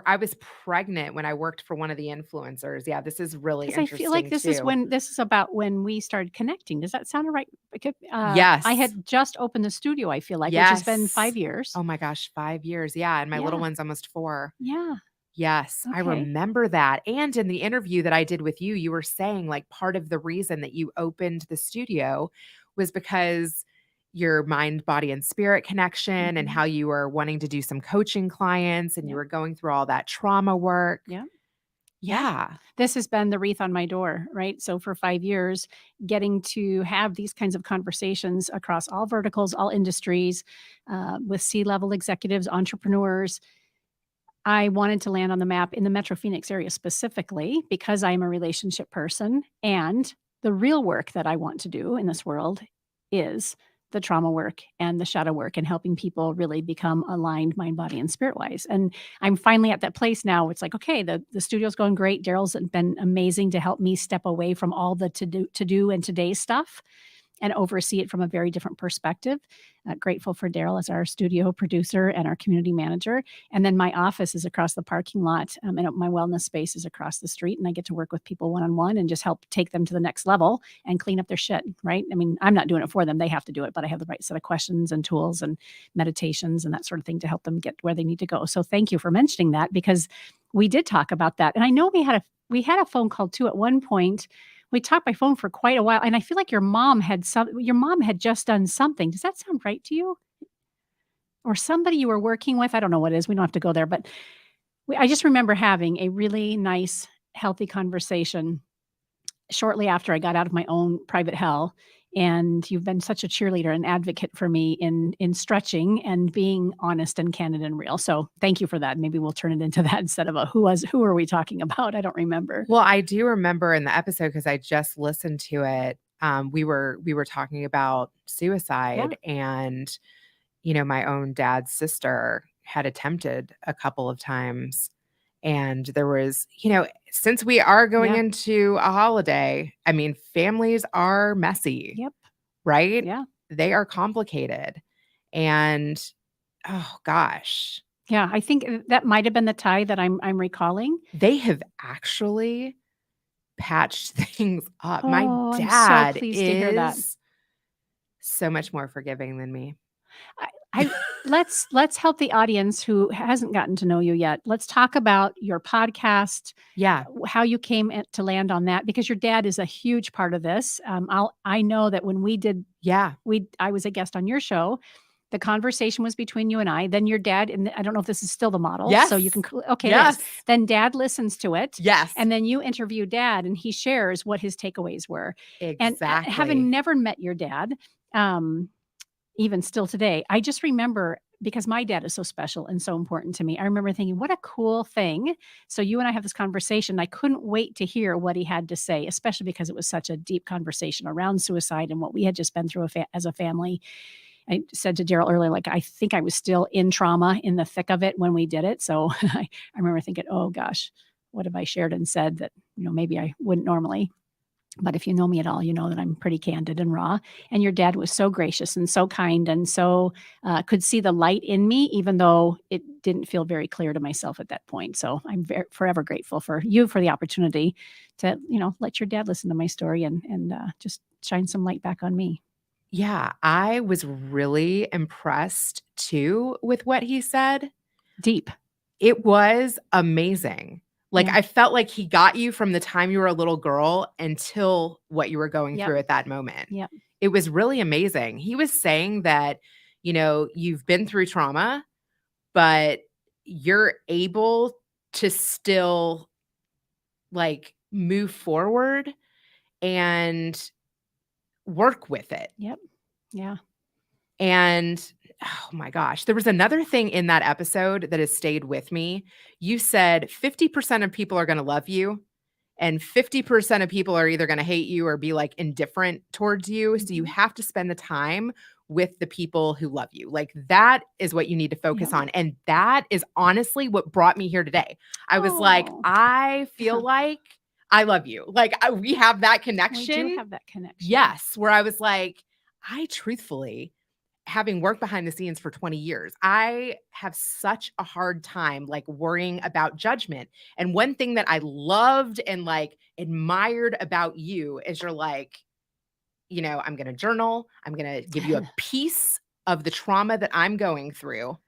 Speaker 3: I was pregnant when I worked for one of the influencers. Yeah, this is really
Speaker 2: Because I
Speaker 3: interesting
Speaker 2: feel like this is
Speaker 3: too.
Speaker 2: this is about when we started connecting. Does that sound right?
Speaker 3: Yes.
Speaker 2: I had just opened the studio, I feel like, which has been
Speaker 3: Yes.
Speaker 2: 5 years.
Speaker 3: Oh my gosh, 5 years. Yeah, and my little
Speaker 2: Yeah.
Speaker 3: one's almost 4.
Speaker 2: Yeah.
Speaker 3: Yes, I
Speaker 2: Okay.
Speaker 3: remember that. And in the interview that I did with you, you were saying like part of the reason that you opened the studio was because your mind, body, and spirit connection and
Speaker 2: Mhm.
Speaker 3: how you were wanting to do some coaching clients and you
Speaker 2: Yep.
Speaker 3: were going through all that trauma work.
Speaker 2: Yeah. Yeah.
Speaker 3: Yeah.
Speaker 2: This has been the wreath on my door, right? So for 5 years, getting to have these kinds of conversations across all verticals, all industries, with C-level executives, entrepreneurs, I wanted to land on the map in the Metro Phoenix area specifically because I'm a relationship person. And the real work that I want to do in this world is the trauma work and the shadow work and helping people really become aligned mind, body, and spirit wise. And I'm finally at that place now. It's like, okay, the studio's going great. Daryl's been amazing to help me step away from all the to do and today's stuff and oversee it from a very different perspective. Grateful for Daryl as our studio producer and our community manager. And then my office is across the parking lot, and my wellness space is across the street. And I get to work with people one-on-one and just help take them to the next level and clean up their shit, right? I mean, I'm not doing it for them. They have to do it, but I have the right set of questions and tools and meditations and that sort of thing to help them get where they need to go. So thank you for mentioning that, because we did talk about that. And I know we had a phone call too at one point. We talked by phone for quite a while, and I feel like your mom had just done something. Does that sound right to you? Or somebody you were working with? I don't know what it is. We don't have to go there, but I just remember having a really nice, healthy conversation shortly after I got out of my own private hell. And you've been such a cheerleader and advocate for me in stretching and being honest and candid and real. So thank you for that. Maybe we'll turn it into that instead of who are we talking about? I don't remember.
Speaker 3: Well, I do remember in the episode because I just listened to it. We were talking about suicide and my own dad's sister had attempted a couple of times. And there was, since we are going
Speaker 2: Yeah.
Speaker 3: into a holiday, I mean, families are messy,
Speaker 2: Yep.
Speaker 3: right?
Speaker 2: Yeah.
Speaker 3: They are complicated. And oh gosh,
Speaker 2: Yeah, I think that might have been the tie that I'm recalling.
Speaker 3: they have actually patched things up. My
Speaker 2: Oh, I'm so
Speaker 3: dad
Speaker 2: pleased to hear that.
Speaker 3: is so much more forgiving than me.
Speaker 2: I let's help the audience who hasn't gotten to know you yet. Let's talk about your podcast,
Speaker 3: Yeah.
Speaker 2: how you came to land on that, because your dad is a huge part of this. I know that when we did,
Speaker 3: Yeah.
Speaker 2: I was a guest on your show. The conversation was between you and I. Then your dad, and I don't know if this is still the model.
Speaker 3: Yes.
Speaker 2: So you can, okay,
Speaker 3: Yes.
Speaker 2: it is. Then dad listens to it.
Speaker 3: Yes.
Speaker 2: And then you interview dad and he shares what his takeaways were.
Speaker 3: Exactly.
Speaker 2: And having never met your dad, even still today, I just remember, because my dad is so special and so important to me. I remember thinking, what a cool thing. So you and I have this conversation. I couldn't wait to hear what he had to say, especially because it was such a deep conversation around suicide and what we had just been through as a family. I said to Daryl earlier, like, I think I was still in trauma in the thick of it when we did it. So I remember thinking, oh gosh, what have I shared and said that, maybe I wouldn't normally. But if you know me at all, you know that I'm pretty candid and raw. And your dad was so gracious and so kind and so could see the light in me, even though it didn't feel very clear to myself at that point. So I'm forever grateful for you for the opportunity to, let your dad listen to my story and just shine some light back on me.
Speaker 3: Yeah, I was really impressed too with what he said.
Speaker 2: Deep.
Speaker 3: It was amazing. Like,
Speaker 2: Yeah.
Speaker 3: I felt like he got you from the time you were a little girl until what you were going
Speaker 2: Yep.
Speaker 3: through at that moment.
Speaker 2: Yep.
Speaker 3: It was really amazing. He was saying that, you've been through trauma, but you're able to still like move forward and work with it.
Speaker 2: Yep. Yeah.
Speaker 3: And oh my gosh, there was another thing in that episode that has stayed with me. You said 50% of people are going to love you and 50% of people are either going to hate you or be like indifferent towards you. So you have to spend the time with the people who love you. Like that is what you need to focus on. And that is honestly what brought me here today. I was like, I feel like I love you. Like we have that connection.
Speaker 2: We do have that connection.
Speaker 3: Yes. Where I was like, I truthfully, having worked behind the scenes for 20 years, I have such a hard time like worrying about judgment. And one thing that I loved and like admired about you is you're like, I'm going to journal. I'm going to give you a piece of the trauma that I'm going through.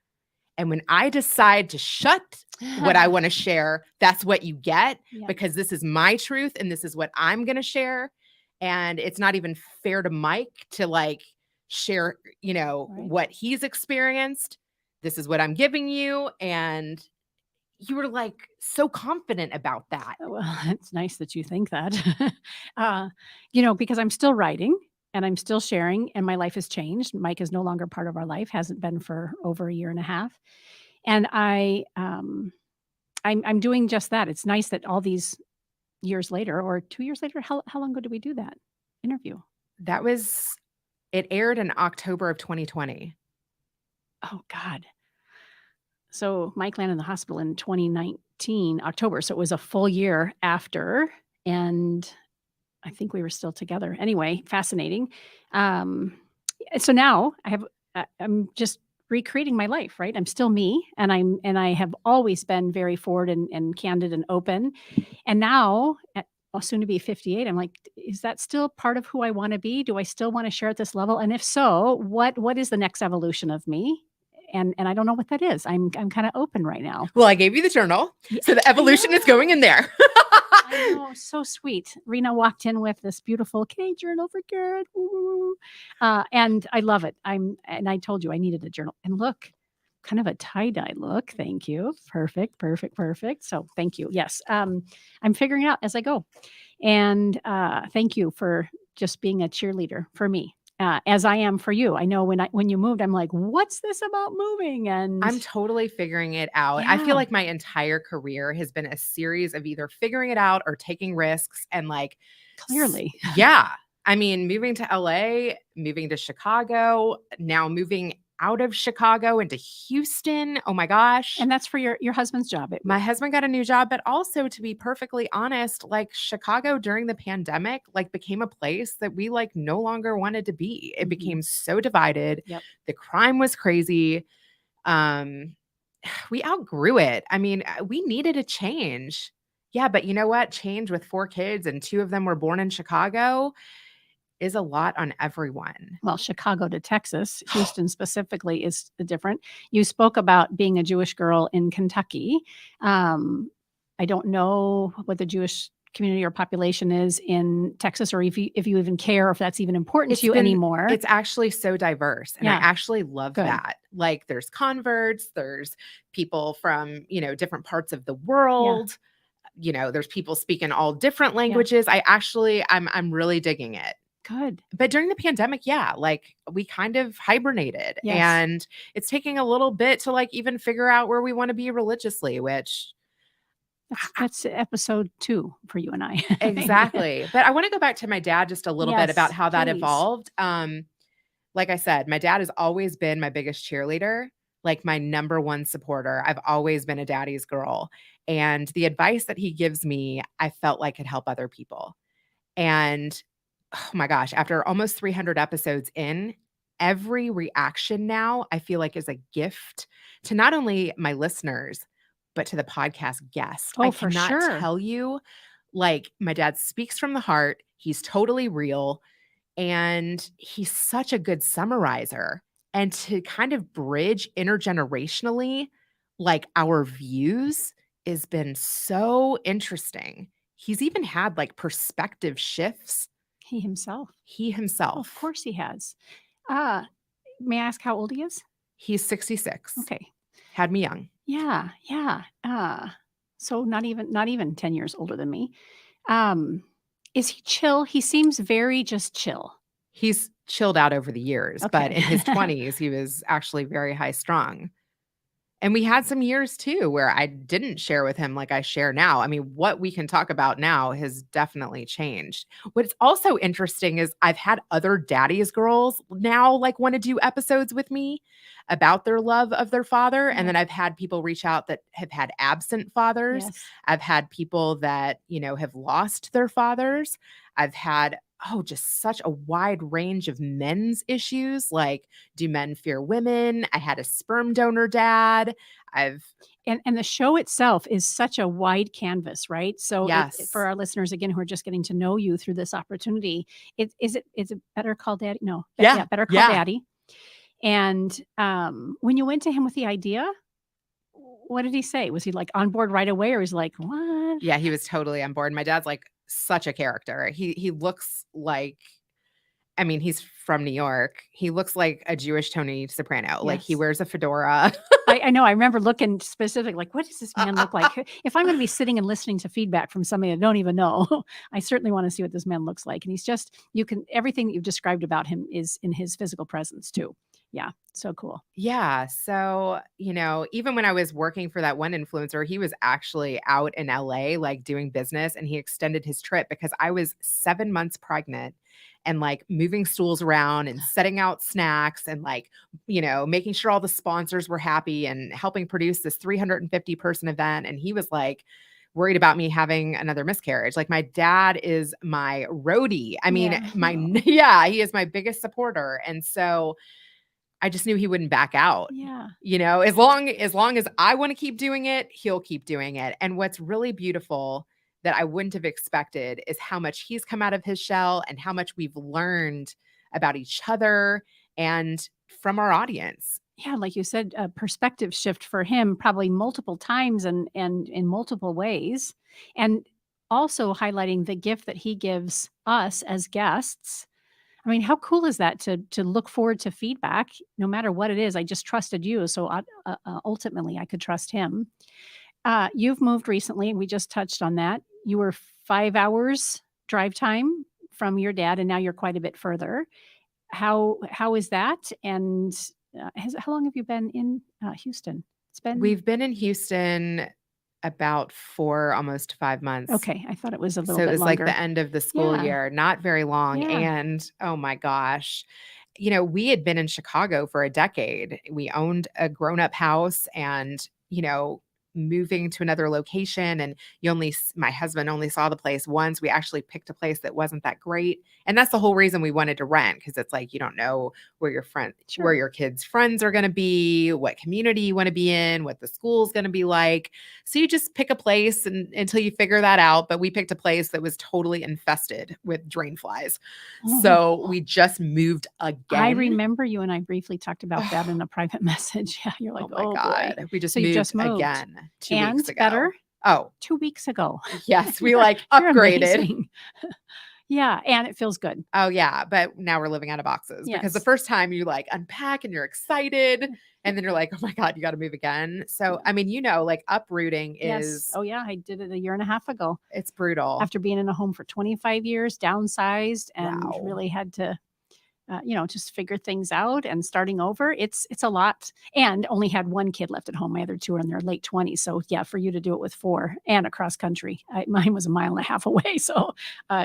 Speaker 3: And when I decide to shut what I want to share, that's what you get,
Speaker 2: Yeah.
Speaker 3: because this is my truth and this is what I'm going to share. And it's not even fair to Mike to like share,
Speaker 2: Right.
Speaker 3: what he's experienced. This is what I'm giving you. And you were like so confident about that.
Speaker 2: Well, it's nice that you think that. Because I'm still writing and I'm still sharing, and my life has changed. Mike is no longer part of our life, hasn't been for over a year and a half. And I'm doing just that. It's nice that all these years later, or 2 years later, how long ago did we do that interview?
Speaker 3: It aired in October of 2020.
Speaker 2: Oh God. So Mike landed in the hospital in 2019, October. So it was a full year after, and I think we were still together. Anyway, fascinating. So now I'm just recreating my life, right? I'm still me, and I have always been very forward and candid and open. And now, soon to be 58, I'm like, is that still part of who I want to be? Do I still want to share at this level? And if so, what is the next evolution of me? And I don't know what that is. I'm kind of open right now.
Speaker 3: Well, I gave you the journal.
Speaker 2: Yeah,
Speaker 3: so the evolution is going in there.
Speaker 2: I know, so sweet. Rena walked in with this beautiful K journal for Garrett. And I love it. And I told you I needed a journal. And look, kind of a tie-dye look. Thank you. Perfect. So thank you. Yes. I'm figuring it out as I go. And thank you for just being a cheerleader for me. As I am for you. I know when you moved, I'm like, what's this about moving? And
Speaker 3: I'm totally figuring it out.
Speaker 2: Yeah.
Speaker 3: I feel like my entire career has been a series of either figuring it out or taking risks. And like,
Speaker 2: clearly,
Speaker 3: yeah. I mean, moving to LA, moving to Chicago, now moving out of Chicago into Houston. Oh my gosh.
Speaker 2: And that's for your husband's job.
Speaker 3: My husband got a new job, but also, to be perfectly honest, like Chicago during the pandemic, like became a place that we like no longer wanted to be. It became so divided.
Speaker 2: Yep.
Speaker 3: The crime was crazy. We outgrew it. I mean, we needed a change. Yeah, but you know what? Change with 4 kids and 2 of them were born in Chicago is a lot on everyone.
Speaker 2: Well, Chicago to Texas, Houston specifically is different. You spoke about being a Jewish girl in Kentucky. I don't know what the Jewish community or population is in Texas, or if you even care, or if that's even important to you anymore.
Speaker 3: It's actually so diverse. And I actually love that. Like there's converts, there's people from, different parts of the world. There's people speaking all different languages. I'm really digging it.
Speaker 2: Good.
Speaker 3: But during the pandemic, like we kind of hibernated.
Speaker 2: Yes.
Speaker 3: And it's taking a little bit to like even figure out where we want to be religiously, which
Speaker 2: that's episode 2 for you and I.
Speaker 3: Exactly. But I want to go back to my dad just a little bit about how that evolved. Like I said, my dad has always been my biggest cheerleader, like my number one supporter. I've always been a daddy's girl. And the advice that he gives me, I felt like could help other people. And oh my gosh, after almost 300 episodes in, every reaction now I feel like is a gift to not only my listeners, but to the podcast guest.
Speaker 2: Oh,
Speaker 3: I
Speaker 2: for
Speaker 3: cannot
Speaker 2: sure.
Speaker 3: tell you, like my dad speaks from the heart. He's totally real. And he's such a good summarizer. And to kind of bridge intergenerationally, like our views has been so interesting. He's even had like perspective shifts.
Speaker 2: He himself.
Speaker 3: Of
Speaker 2: course he has. May I ask how old he is?
Speaker 3: He's 66.
Speaker 2: Okay.
Speaker 3: Had me young.
Speaker 2: Yeah. So not even 10 years older than me. Is he chill? He seems very just chill.
Speaker 3: He's chilled out over the years, but in his 20s, he was actually very high strung. And we had some years too where I didn't share with him like I share now. I mean, what we can talk about now has definitely changed. What's also interesting is I've had other daddy's girls now like want to do episodes with me about their love of their father. And then I've had people reach out that have had absent fathers.
Speaker 2: Yes.
Speaker 3: I've had people that, have lost their fathers. I've had just such a wide range of men's issues. Like, do men fear women? I had a sperm donor dad. And
Speaker 2: the show itself is such a wide canvas, right? So for our listeners, again, who are just getting to know you through this opportunity, is it Better Call Daddy? No. Better Call Daddy. And when you went to him with the idea, what did he say? Was he like on board right away, or was he like, what?
Speaker 3: Yeah, he was totally on board. My dad's like such a character. He looks like, I mean, he's from New York. He looks like a Jewish Tony Soprano. Like he
Speaker 2: Yes.
Speaker 3: wears a fedora.
Speaker 2: I know. I remember looking specific, like, what does this man look like? If I'm going to be sitting and listening to feedback from somebody I don't even know, I certainly want to see what this man looks like. And he's just, everything that you've described about him is in his physical presence too. Yeah. So cool.
Speaker 3: Yeah. So, even when I was working for that one influencer, he was actually out in LA, like doing business, and he extended his trip because I was 7 months pregnant and like moving stools around and setting out snacks and like, making sure all the sponsors were happy and helping produce this 350 person event. And he was like, worried about me having another miscarriage. Like my dad is my roadie. I mean, he is my biggest supporter. And so I just knew he wouldn't back out.
Speaker 2: Yeah.
Speaker 3: As long as I want to keep doing it, he'll keep doing it. And what's really beautiful that I wouldn't have expected is how much he's come out of his shell and how much we've learned about each other and from our audience.
Speaker 2: Yeah, like you said, a perspective shift for him probably multiple times and in multiple ways. And also highlighting the gift that he gives us as guests. I mean, how cool is that to look forward to feedback, no matter what it is? I just trusted you, so ultimately I could trust him. You've moved recently, and we just touched on that. You were 5 hours drive time from your dad, and now you're quite a bit further. How is that? And how long have you been in Houston?
Speaker 3: We've been in Houston about 4, almost 5 months.
Speaker 2: Okay, I thought it was a little
Speaker 3: So
Speaker 2: bit
Speaker 3: it was
Speaker 2: longer.
Speaker 3: like the end of the school year, not very long.
Speaker 2: Yeah.
Speaker 3: And oh my gosh, we had been in Chicago for a decade. We owned a grown-up house and, moving to another location, and my husband only saw the place once. We actually picked a place that wasn't that great. And that's the whole reason we wanted to rent, because it's like you don't know where where your kids' friends are going to be, what community you want to be in, what the school's going to be like. So you just pick a place until you figure that out. But we picked a place that was totally infested with drain flies. So we just moved again.
Speaker 2: I remember you and I briefly talked about that in a private message. Yeah, you're like,
Speaker 3: oh my God.
Speaker 2: boy.
Speaker 3: We just
Speaker 2: So you
Speaker 3: moved
Speaker 2: just moved.
Speaker 3: again 2
Speaker 2: And
Speaker 3: weeks ago.
Speaker 2: better?
Speaker 3: Oh,
Speaker 2: 2 weeks ago.
Speaker 3: yes. We
Speaker 2: You're
Speaker 3: upgraded.
Speaker 2: amazing. Yeah, and it feels good.
Speaker 3: Oh yeah. But now we're living out of boxes because the
Speaker 2: Yes.
Speaker 3: first time you unpack and you're excited and then you're like, oh my God, you got to move again. So, I mean, uprooting
Speaker 2: Yes.
Speaker 3: is,
Speaker 2: Oh yeah, I did it a year and a half ago.
Speaker 3: it's brutal.
Speaker 2: After being in a home for 25 years, downsized, and
Speaker 3: Wow.
Speaker 2: really had to just figure things out and starting over. It's a lot, and only had one kid left at home. My other two are in their late 20s. So yeah, for you to do it with 4 and across country, mine was a mile and a half away. So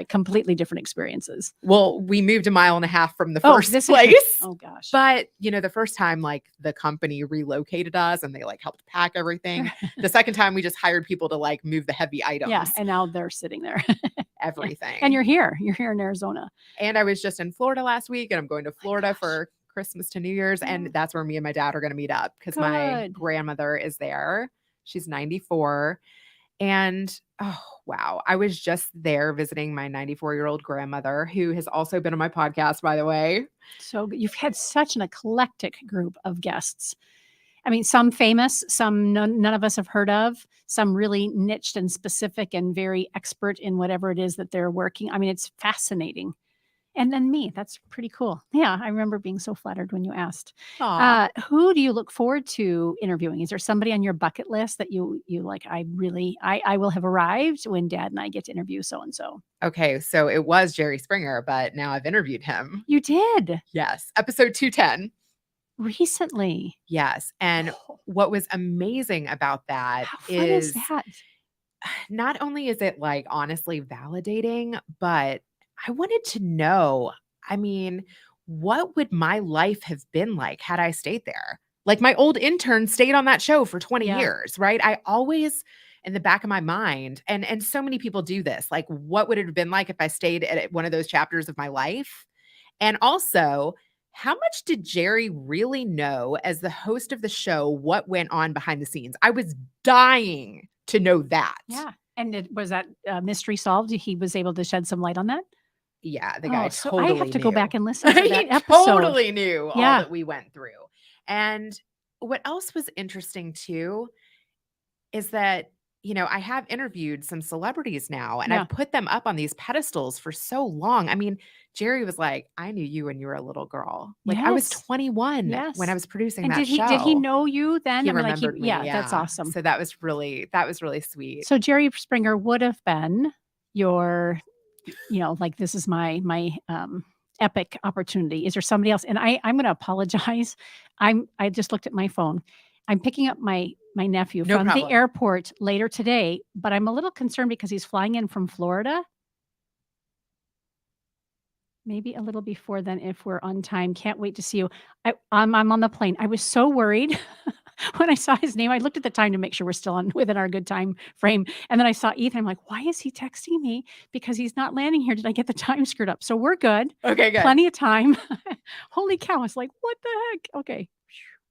Speaker 2: completely different experiences.
Speaker 3: Well, we moved a mile and a half from the first place.
Speaker 2: Oh gosh.
Speaker 3: But, the first time, the company relocated us and they helped pack everything. The second time we just hired people to move the heavy items.
Speaker 2: Yeah. And now they're sitting there.
Speaker 3: Everything.
Speaker 2: And you're here in Arizona.
Speaker 3: And I was just in Florida last week, and I'm going to Florida for Christmas to New Year's. And that's where me and my dad are going to meet up because my grandmother is there. She's 94. And oh, wow. I was just there visiting my 94-year-old grandmother, who has also been on my podcast, by the way.
Speaker 2: So you've had such an eclectic group of guests. I mean, some famous, some none of us have heard of, some really niched and specific and very expert in whatever it is that they're working. I mean, it's fascinating. And then me, that's pretty cool. Yeah, I remember being so flattered when you asked. Who do you look forward to interviewing? Is there somebody on your bucket list that you like? I will have arrived when Dad and I get to interview so-and-so.
Speaker 3: Okay, so it was Jerry Springer, but now I've interviewed him.
Speaker 2: You did?
Speaker 3: Yes, episode 210.
Speaker 2: Recently.
Speaker 3: Yes. And what was amazing about that
Speaker 2: How fun is that?
Speaker 3: Not only is it honestly validating, but I wanted to know, I mean, what would my life have been like had I stayed there? My old intern stayed on that show for 20 years, right? I always, in the back of my mind, and so many people do this, what would it have been like if I stayed at one of those chapters of my life? And also, how much did Jerry really know as the host of the show what went on behind the scenes? I was dying to know that.
Speaker 2: Yeah. And was that mystery solved? He was able to shed some light on that?
Speaker 3: Yeah, the guy
Speaker 2: so
Speaker 3: totally
Speaker 2: I have to
Speaker 3: knew.
Speaker 2: go back and listen to that
Speaker 3: He
Speaker 2: episode.
Speaker 3: totally knew all that we went through. And what else was interesting too is that, I have interviewed some celebrities now and
Speaker 2: Yeah.
Speaker 3: I've put them up on these pedestals for so long. I mean, Jerry was like, I knew you when you were a little girl. Like I was
Speaker 2: Yes.
Speaker 3: 21 when
Speaker 2: Yes.
Speaker 3: I was producing
Speaker 2: And
Speaker 3: that
Speaker 2: did
Speaker 3: show.
Speaker 2: he know you then?
Speaker 3: He
Speaker 2: I mean, like
Speaker 3: remembered me.
Speaker 2: yeah, that's awesome.
Speaker 3: So that was really sweet.
Speaker 2: So Jerry Springer would have been your, like this is my epic opportunity. Is there somebody else? And I'm going to apologize. I just looked at my phone. I'm picking up my nephew
Speaker 3: No
Speaker 2: from the
Speaker 3: problem.
Speaker 2: airport later today, but I'm a little concerned because he's flying in from Florida. Maybe a little before then if we're on time. Can't wait to see you. I'm on the plane. I was so worried when I saw his name. I looked at the time to make sure we're still within our good time frame. And then I saw Ethan. I'm like, why is he texting me? Because he's not landing here. Did I get the time screwed up? So we're good.
Speaker 3: Okay, good.
Speaker 2: Plenty of time. Holy cow. I was like, what the heck? Okay.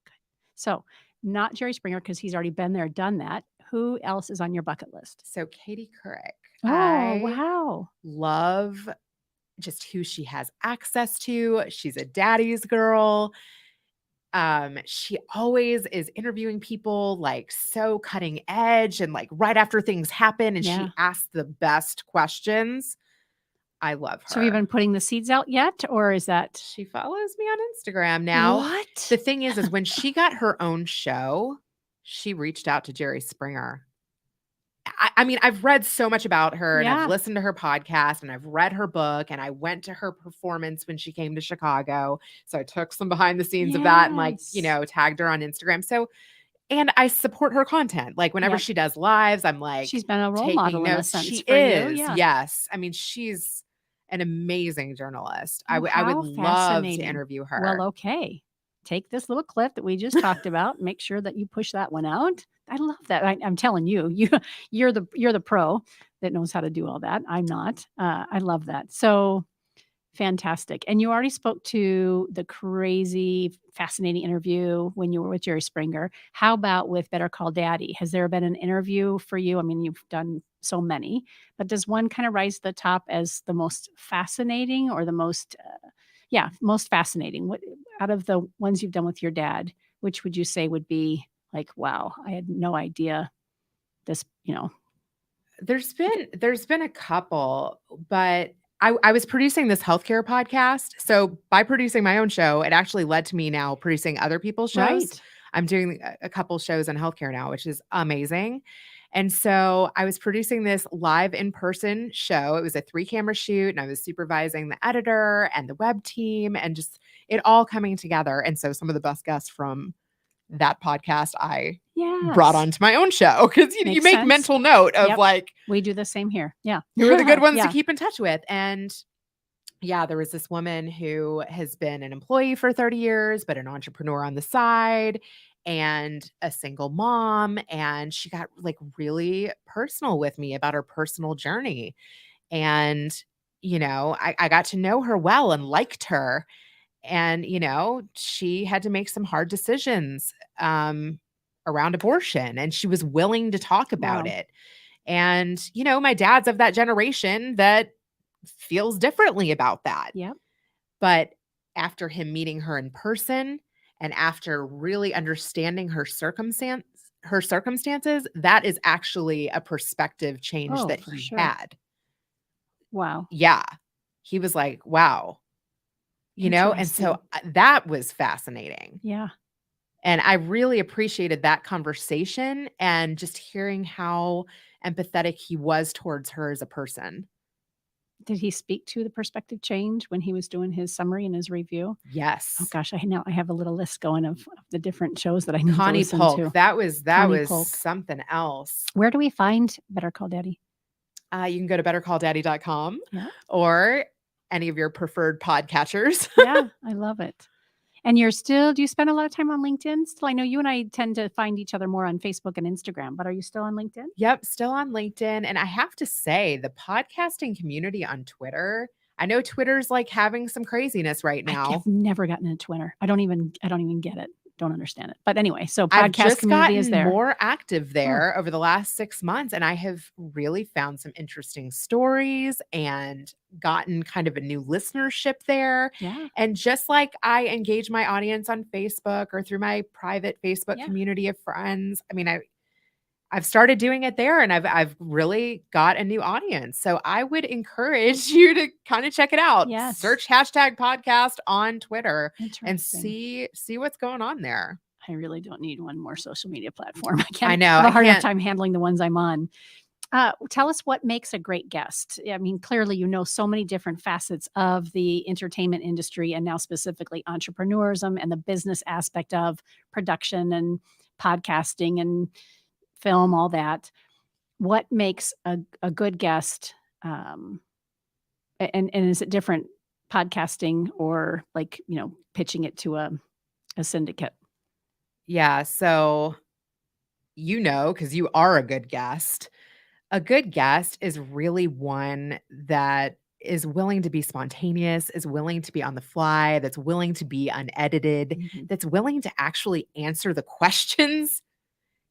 Speaker 2: Good. So not Jerry Springer because he's already been there, done that. Who else is on your bucket list?
Speaker 3: So Katie Couric.
Speaker 2: Oh, wow.
Speaker 3: Love just who she has access to. She's a daddy's girl. She always is interviewing people like so cutting edge and like right after things happen, and
Speaker 2: Yeah.
Speaker 3: she asks the best questions. I love her.
Speaker 2: So have you been putting the seeds out yet, or is that?
Speaker 3: She follows me on Instagram now.
Speaker 2: What?
Speaker 3: The thing is when she got her own show, she reached out to Jerry Springer. I mean, I've read so much about her and
Speaker 2: Yeah.
Speaker 3: I've listened to her podcast and I've read her book and I went to her performance when she came to Chicago. So I took some behind the scenes of that and like,
Speaker 2: Yes.
Speaker 3: tagged her on Instagram. So, and I support her content. Like whenever
Speaker 2: Yep.
Speaker 3: she does lives, I'm like,
Speaker 2: She's been a role
Speaker 3: taking
Speaker 2: model in a
Speaker 3: notes.
Speaker 2: sense
Speaker 3: She
Speaker 2: for you.
Speaker 3: is.
Speaker 2: Yeah.
Speaker 3: Yes. I mean, she's an amazing journalist. I
Speaker 2: Oh,
Speaker 3: would
Speaker 2: how
Speaker 3: love to
Speaker 2: fascinating.
Speaker 3: interview her.
Speaker 2: Well, okay. Take this little clip that we just talked about. Make sure that you push that one out. I love that. I'm telling you, you're the pro that knows how to do all that. I'm not. I love that. So fantastic. And you already spoke to the crazy, fascinating interview when you were with Jerry Springer. How about with Better Call Daddy? Has there been an interview for you? I mean, you've done so many, but does one kind of rise to the top as the most fascinating or the most, most fascinating? What out of the ones you've done with your dad, which would you say would be like, wow, I had no idea this,
Speaker 3: There's been a couple, but I was producing this healthcare podcast. So by producing my own show, it actually led to me now producing other people's shows.
Speaker 2: right?
Speaker 3: I'm doing a couple shows in healthcare now, which is amazing. And so I was producing this live in-person show. It was a 3-camera shoot, and I was supervising the editor and the web team and just it all coming together. And so some of the best guests from that podcast I brought
Speaker 2: Yes.
Speaker 3: onto my own show because you
Speaker 2: Makes
Speaker 3: make
Speaker 2: sense.
Speaker 3: mental note of
Speaker 2: Yep.
Speaker 3: like
Speaker 2: We do the same here. Yeah.
Speaker 3: who are the good ones
Speaker 2: Yeah.
Speaker 3: to keep in touch with. And yeah, there was this woman who has been an employee for 30 years, but an entrepreneur on the side and a single mom. And she got like really personal with me about her personal journey. And, I got to know her well and liked her. And, she had to make some hard decisions around abortion, and she was willing to talk about
Speaker 2: Wow.
Speaker 3: it. And, my dad's of that generation that feels differently about that.
Speaker 2: Yep.
Speaker 3: But after him meeting her in person and after really understanding her circumstances, that is actually a perspective change
Speaker 2: Oh,
Speaker 3: that
Speaker 2: for
Speaker 3: he
Speaker 2: sure.
Speaker 3: had.
Speaker 2: Wow.
Speaker 3: Yeah. He was like, wow. And so that was fascinating.
Speaker 2: Yeah.
Speaker 3: And I really appreciated that conversation and just hearing how empathetic he was towards her as a person.
Speaker 2: Did he speak to the perspective change when he was doing his summary and his review?
Speaker 3: Yes.
Speaker 2: Oh gosh, I have a little list going of the different shows that I need to
Speaker 3: Connie
Speaker 2: listen
Speaker 3: Polk.
Speaker 2: to.
Speaker 3: That was
Speaker 2: Connie Polk.
Speaker 3: something else.
Speaker 2: Where do we find Better Call Daddy?
Speaker 3: You can go to bettercalldaddy.com
Speaker 2: Yeah.
Speaker 3: or any of your preferred podcatchers.
Speaker 2: Yeah, I love it. And do you spend a lot of time on LinkedIn still? I know you and I tend to find each other more on Facebook and Instagram, but are you still on LinkedIn?
Speaker 3: Yep, still on LinkedIn. And I have to say, the podcasting community on Twitter, I know Twitter's like having some craziness right now.
Speaker 2: I've never gotten into Twitter. I don't even get it. Don't understand it. But anyway, so
Speaker 3: I've
Speaker 2: podcast
Speaker 3: just
Speaker 2: community is
Speaker 3: gotten
Speaker 2: there.
Speaker 3: more active there over the last 6 months, and I have really found some interesting stories and gotten kind of a new listenership there.
Speaker 2: Yeah.
Speaker 3: And just like I engage my audience on Facebook or through my private Facebook community of friends, I mean, I've started doing it there, and I've really got a new audience. So I would encourage you to kind of check it out.
Speaker 2: Yes.
Speaker 3: Search #podcast on Twitter and
Speaker 2: Interesting.
Speaker 3: see what's going on there.
Speaker 2: I really don't need one more social media platform.
Speaker 3: I know.
Speaker 2: I have a hard enough
Speaker 3: can't.
Speaker 2: time handling the ones I'm on. Tell us what makes a great guest. I mean, clearly, you know so many different facets of the entertainment industry, and now specifically entrepreneurism and the business aspect of production and podcasting and film, all that. What makes a good guest? And is it different podcasting or like, pitching it to a syndicate?
Speaker 3: Yeah. So, because you are a good guest. A good guest is really one that is willing to be spontaneous, is willing to be on the fly, that's willing to be unedited,
Speaker 2: Mhm.
Speaker 3: that's willing to actually answer the questions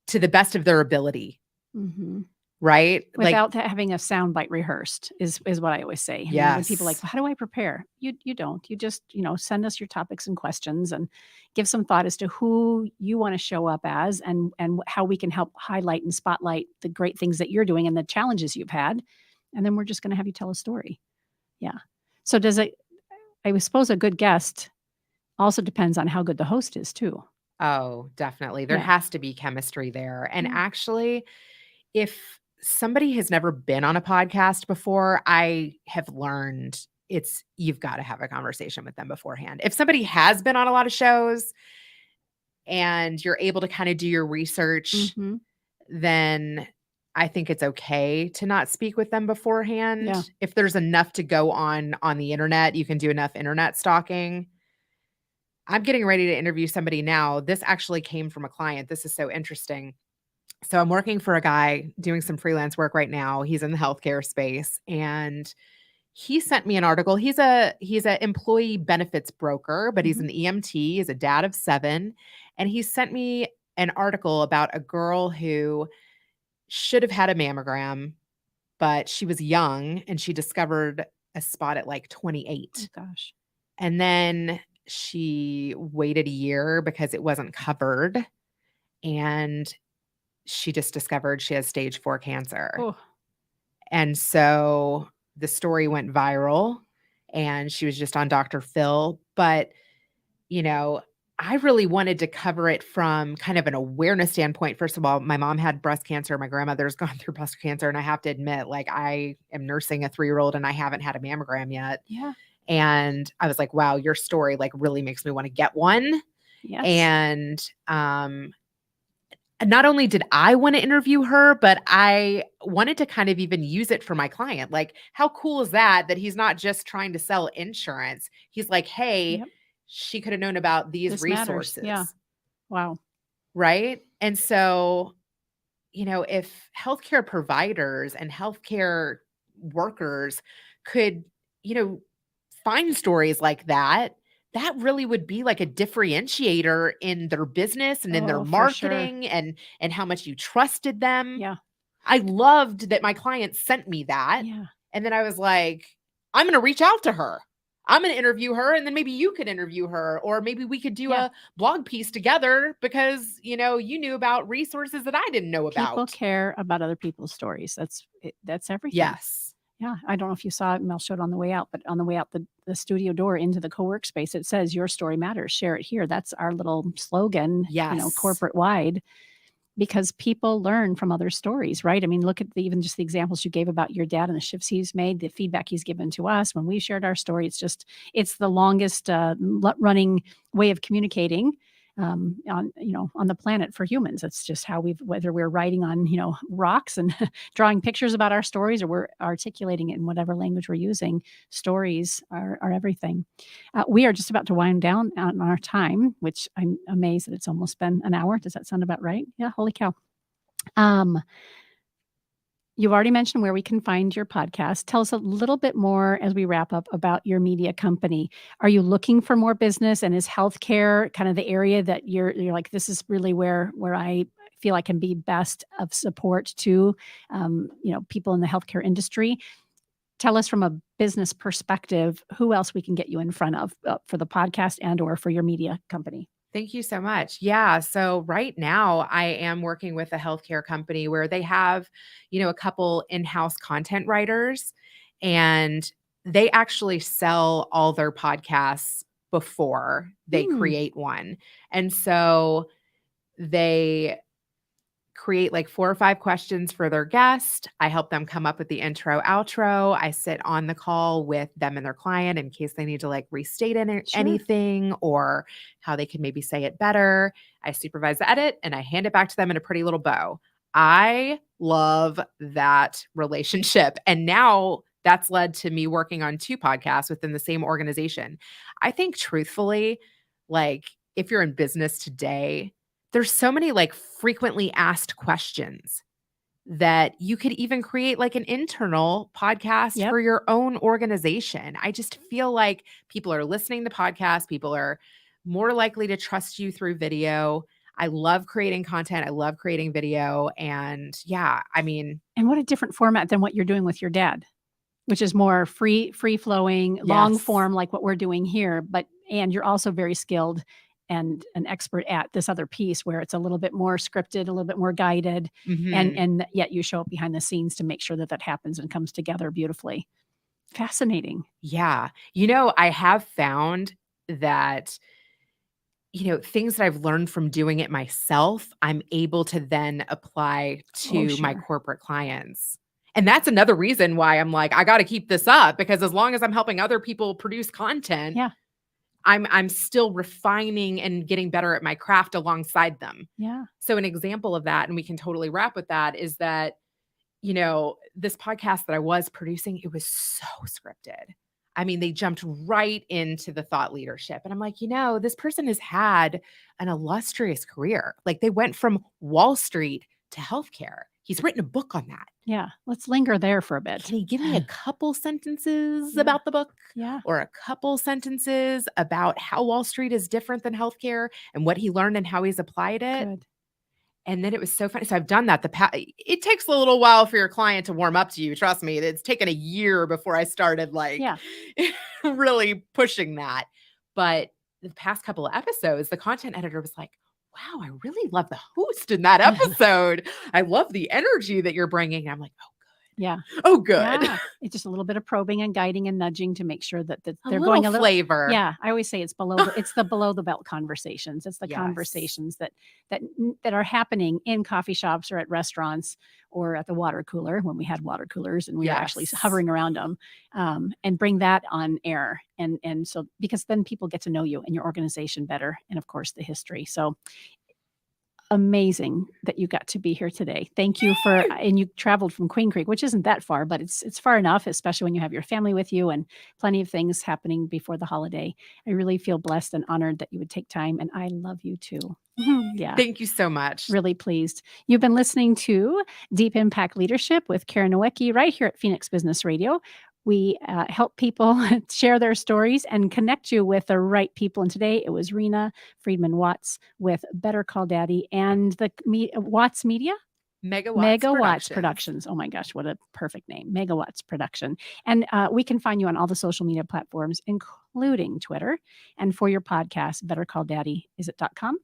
Speaker 3: to the best of their ability,
Speaker 2: Mhm.
Speaker 3: right?
Speaker 2: Without having a soundbite rehearsed is what I always say. I mean, when people are like,
Speaker 3: Yes.
Speaker 2: well, how do I prepare? You don't. You just, send us your topics and questions and give some thought as to who you want to show up as and how we can help highlight and spotlight the great things that you're doing and the challenges you've had. And then we're just going to have you tell a story. Yeah. So I suppose a good guest also depends on how good the host is too.
Speaker 3: Oh, definitely. There
Speaker 2: Yeah.
Speaker 3: has to be chemistry there. And
Speaker 2: Yeah.
Speaker 3: actually, if somebody has never been on a podcast before, I have learned you've got to have a conversation with them beforehand. If somebody has been on a lot of shows and you're able to kind of do your research,
Speaker 2: Mhm.
Speaker 3: then I think it's okay to not speak with them beforehand.
Speaker 2: Yeah.
Speaker 3: If there's enough to go on the internet, you can do enough internet stalking. I'm getting ready to interview somebody now. This actually came from a client. This is so interesting. So I'm working for a guy doing some freelance work right now. He's in the healthcare space, and he sent me an article. He's a employee benefits broker, but he's
Speaker 2: Mhm.
Speaker 3: an EMT. He's a dad of 7, and he sent me an article about a girl who should have had a mammogram, but she was young and she discovered a spot at like 28.
Speaker 2: Oh gosh.
Speaker 3: And then she waited a year because it wasn't covered, and she just discovered she has stage 4 cancer.
Speaker 2: Oh.
Speaker 3: And so the story went viral, and she was just on Dr. Phil. But, I really wanted to cover it from kind of an awareness standpoint. First of all, my mom had breast cancer. My grandmother's gone through breast cancer. And I have to admit, like, I am nursing a 3-year-old and I haven't had a mammogram yet.
Speaker 2: Yeah.
Speaker 3: And I was like, wow, your story like really makes me want to get one.
Speaker 2: Yes.
Speaker 3: And not only did I want to interview her, but I wanted to kind of even use it for my client. Like, how cool is that he's not just trying to sell insurance? He's like, hey,
Speaker 2: Yep.
Speaker 3: she could have known about these
Speaker 2: This matters.
Speaker 3: resources.
Speaker 2: Yeah. Wow.
Speaker 3: Right. And so, if healthcare providers and healthcare workers could, find stories like that, that really would be like a differentiator in their business and in their
Speaker 2: Oh, for sure.
Speaker 3: marketing and how much you trusted them.
Speaker 2: Yeah.
Speaker 3: I loved that my client sent me that.
Speaker 2: Yeah.
Speaker 3: And then I was like, I'm going to reach out to her. I'm going to interview her, and then maybe you could interview her, or maybe we could do
Speaker 2: Yeah.
Speaker 3: a blog piece together because, you knew about resources that I didn't know about.
Speaker 2: People care about other people's stories. That's everything.
Speaker 3: Yes.
Speaker 2: Yeah. I don't know if you saw it. Mel showed on the way out, but on the way out the studio door into the co-work space, it says your story matters. Share it here. That's our little slogan,
Speaker 3: Yes.
Speaker 2: corporate wide, because people learn from other stories, right? I mean, look at even just the examples you gave about your dad and the shifts he's made, the feedback he's given to us when we shared our story. It's the longest running way of communicating on the planet for humans. It's just how whether we're writing on, rocks and drawing pictures about our stories, or we're articulating it in whatever language we're using, stories are everything. We are just about to wind down on our time, which I'm amazed that it's almost been an hour. Does that sound about right? Yeah. Holy cow. You've already mentioned where we can find your podcast. Tell us a little bit more as we wrap up about your media company. Are you looking for more business, and is healthcare kind of the area that you're like, this is really where I feel I can be best of support to, people in the healthcare industry? Tell us from a business perspective, who else we can get you in front of for the podcast and or for your media company.
Speaker 3: Thank you so much. Yeah. So right now I am working with a healthcare company where they have, a couple in-house content writers, and they actually sell all their podcasts before they
Speaker 2: Hmm.
Speaker 3: create one. And so they create like 4 or 5 questions for their guest. I help them come up with the intro, outro. I sit on the call with them and their client in case they need to like restate
Speaker 2: Sure.
Speaker 3: anything or how they can maybe say it better. I supervise the edit and I hand it back to them in a pretty little bow. I love that relationship. And now that's led to me working on 2 podcasts within the same organization. I think truthfully, like if you're in business today, there's so many like frequently asked questions that you could even create like an internal podcast
Speaker 2: Yep.
Speaker 3: for your own organization. I just feel like people are listening to podcasts, people are more likely to trust you through video. I love creating content, I love creating video, and yeah, I mean,
Speaker 2: And what a different format than what you're doing with your dad, which is more free flowing, long
Speaker 3: yes.
Speaker 2: form like what we're doing here, and you're also very skilled and an expert at this other piece where it's a little bit more scripted, a little bit more guided,
Speaker 3: Mhm.
Speaker 2: and yet you show up behind the scenes to make sure that happens and comes together beautifully. Fascinating.
Speaker 3: Yeah. I have found that things that I've learned from doing it myself, I'm able to then apply
Speaker 2: Oh,
Speaker 3: to my
Speaker 2: sure.
Speaker 3: corporate clients. And that's another reason why I'm like, I got to keep this up, because as long as I'm helping other people produce content,
Speaker 2: Yeah.
Speaker 3: I'm still refining and getting better at my craft alongside them.
Speaker 2: Yeah.
Speaker 3: So an example of that, and we can totally wrap with that, is that this podcast that I was producing, it was so scripted. I mean, they jumped right into the thought leadership. And I'm like, this person has had an illustrious career. Like they went from Wall Street to healthcare. He's written a book on that.
Speaker 2: Yeah. Let's linger there for a bit.
Speaker 3: Can he give me a couple sentences
Speaker 2: Yeah.
Speaker 3: about the book?
Speaker 2: Yeah.
Speaker 3: Or a couple sentences about how Wall Street is different than healthcare and what he learned and how he's applied it?
Speaker 2: Good.
Speaker 3: And then it was so funny. So I've done that. It takes a little while for your client to warm up to you. Trust me, it's taken a year before I started like
Speaker 2: Yeah.
Speaker 3: really pushing that. But the past couple of episodes, the content editor was like, wow, I really love the host in that episode. I love the energy that you're bringing. And I'm like,
Speaker 2: Yeah.
Speaker 3: oh, good.
Speaker 2: Yeah. It's just a little bit of probing and guiding and nudging to make sure that
Speaker 3: A
Speaker 2: they're
Speaker 3: little
Speaker 2: going a little
Speaker 3: flavor.
Speaker 2: Yeah. I always say it's the below the belt conversations. It's the
Speaker 3: Yes.
Speaker 2: conversations that are happening in coffee shops or at restaurants or at the water cooler when we had water coolers and we were actually
Speaker 3: Yes.
Speaker 2: hovering around them, and bring that on air. And so, because then people get to know you and your organization better. And of course the history. So amazing that you got to be here today. Thank you and you traveled from Queen Creek, which isn't that far, but it's far enough, especially when you have your family with you and plenty of things happening before the holiday. I really feel blessed and honored that you would take time, and I love you too. Yeah.
Speaker 3: Thank you so much.
Speaker 2: Really pleased. You've been listening to Deep Impact Leadership with Karen Nowicki right here at Phoenix Business Radio. We help people share their stories and connect you with the right people. And today it was Rena Friedman Watts with Better Call Daddy and the Watts Media.
Speaker 3: Megawatts
Speaker 2: Productions. Oh my gosh, what a perfect name. Megawatts Production. And we can find you on all the social media platforms, including Twitter. And for your podcast, Better Call Daddy, is it .com?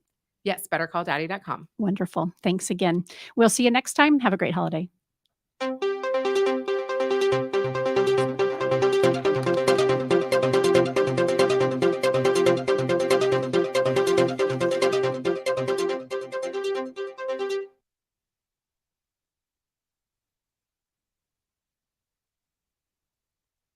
Speaker 3: Yes, bettercalldaddy.com.
Speaker 2: Wonderful. Thanks again. We'll see you next time. Have a great holiday.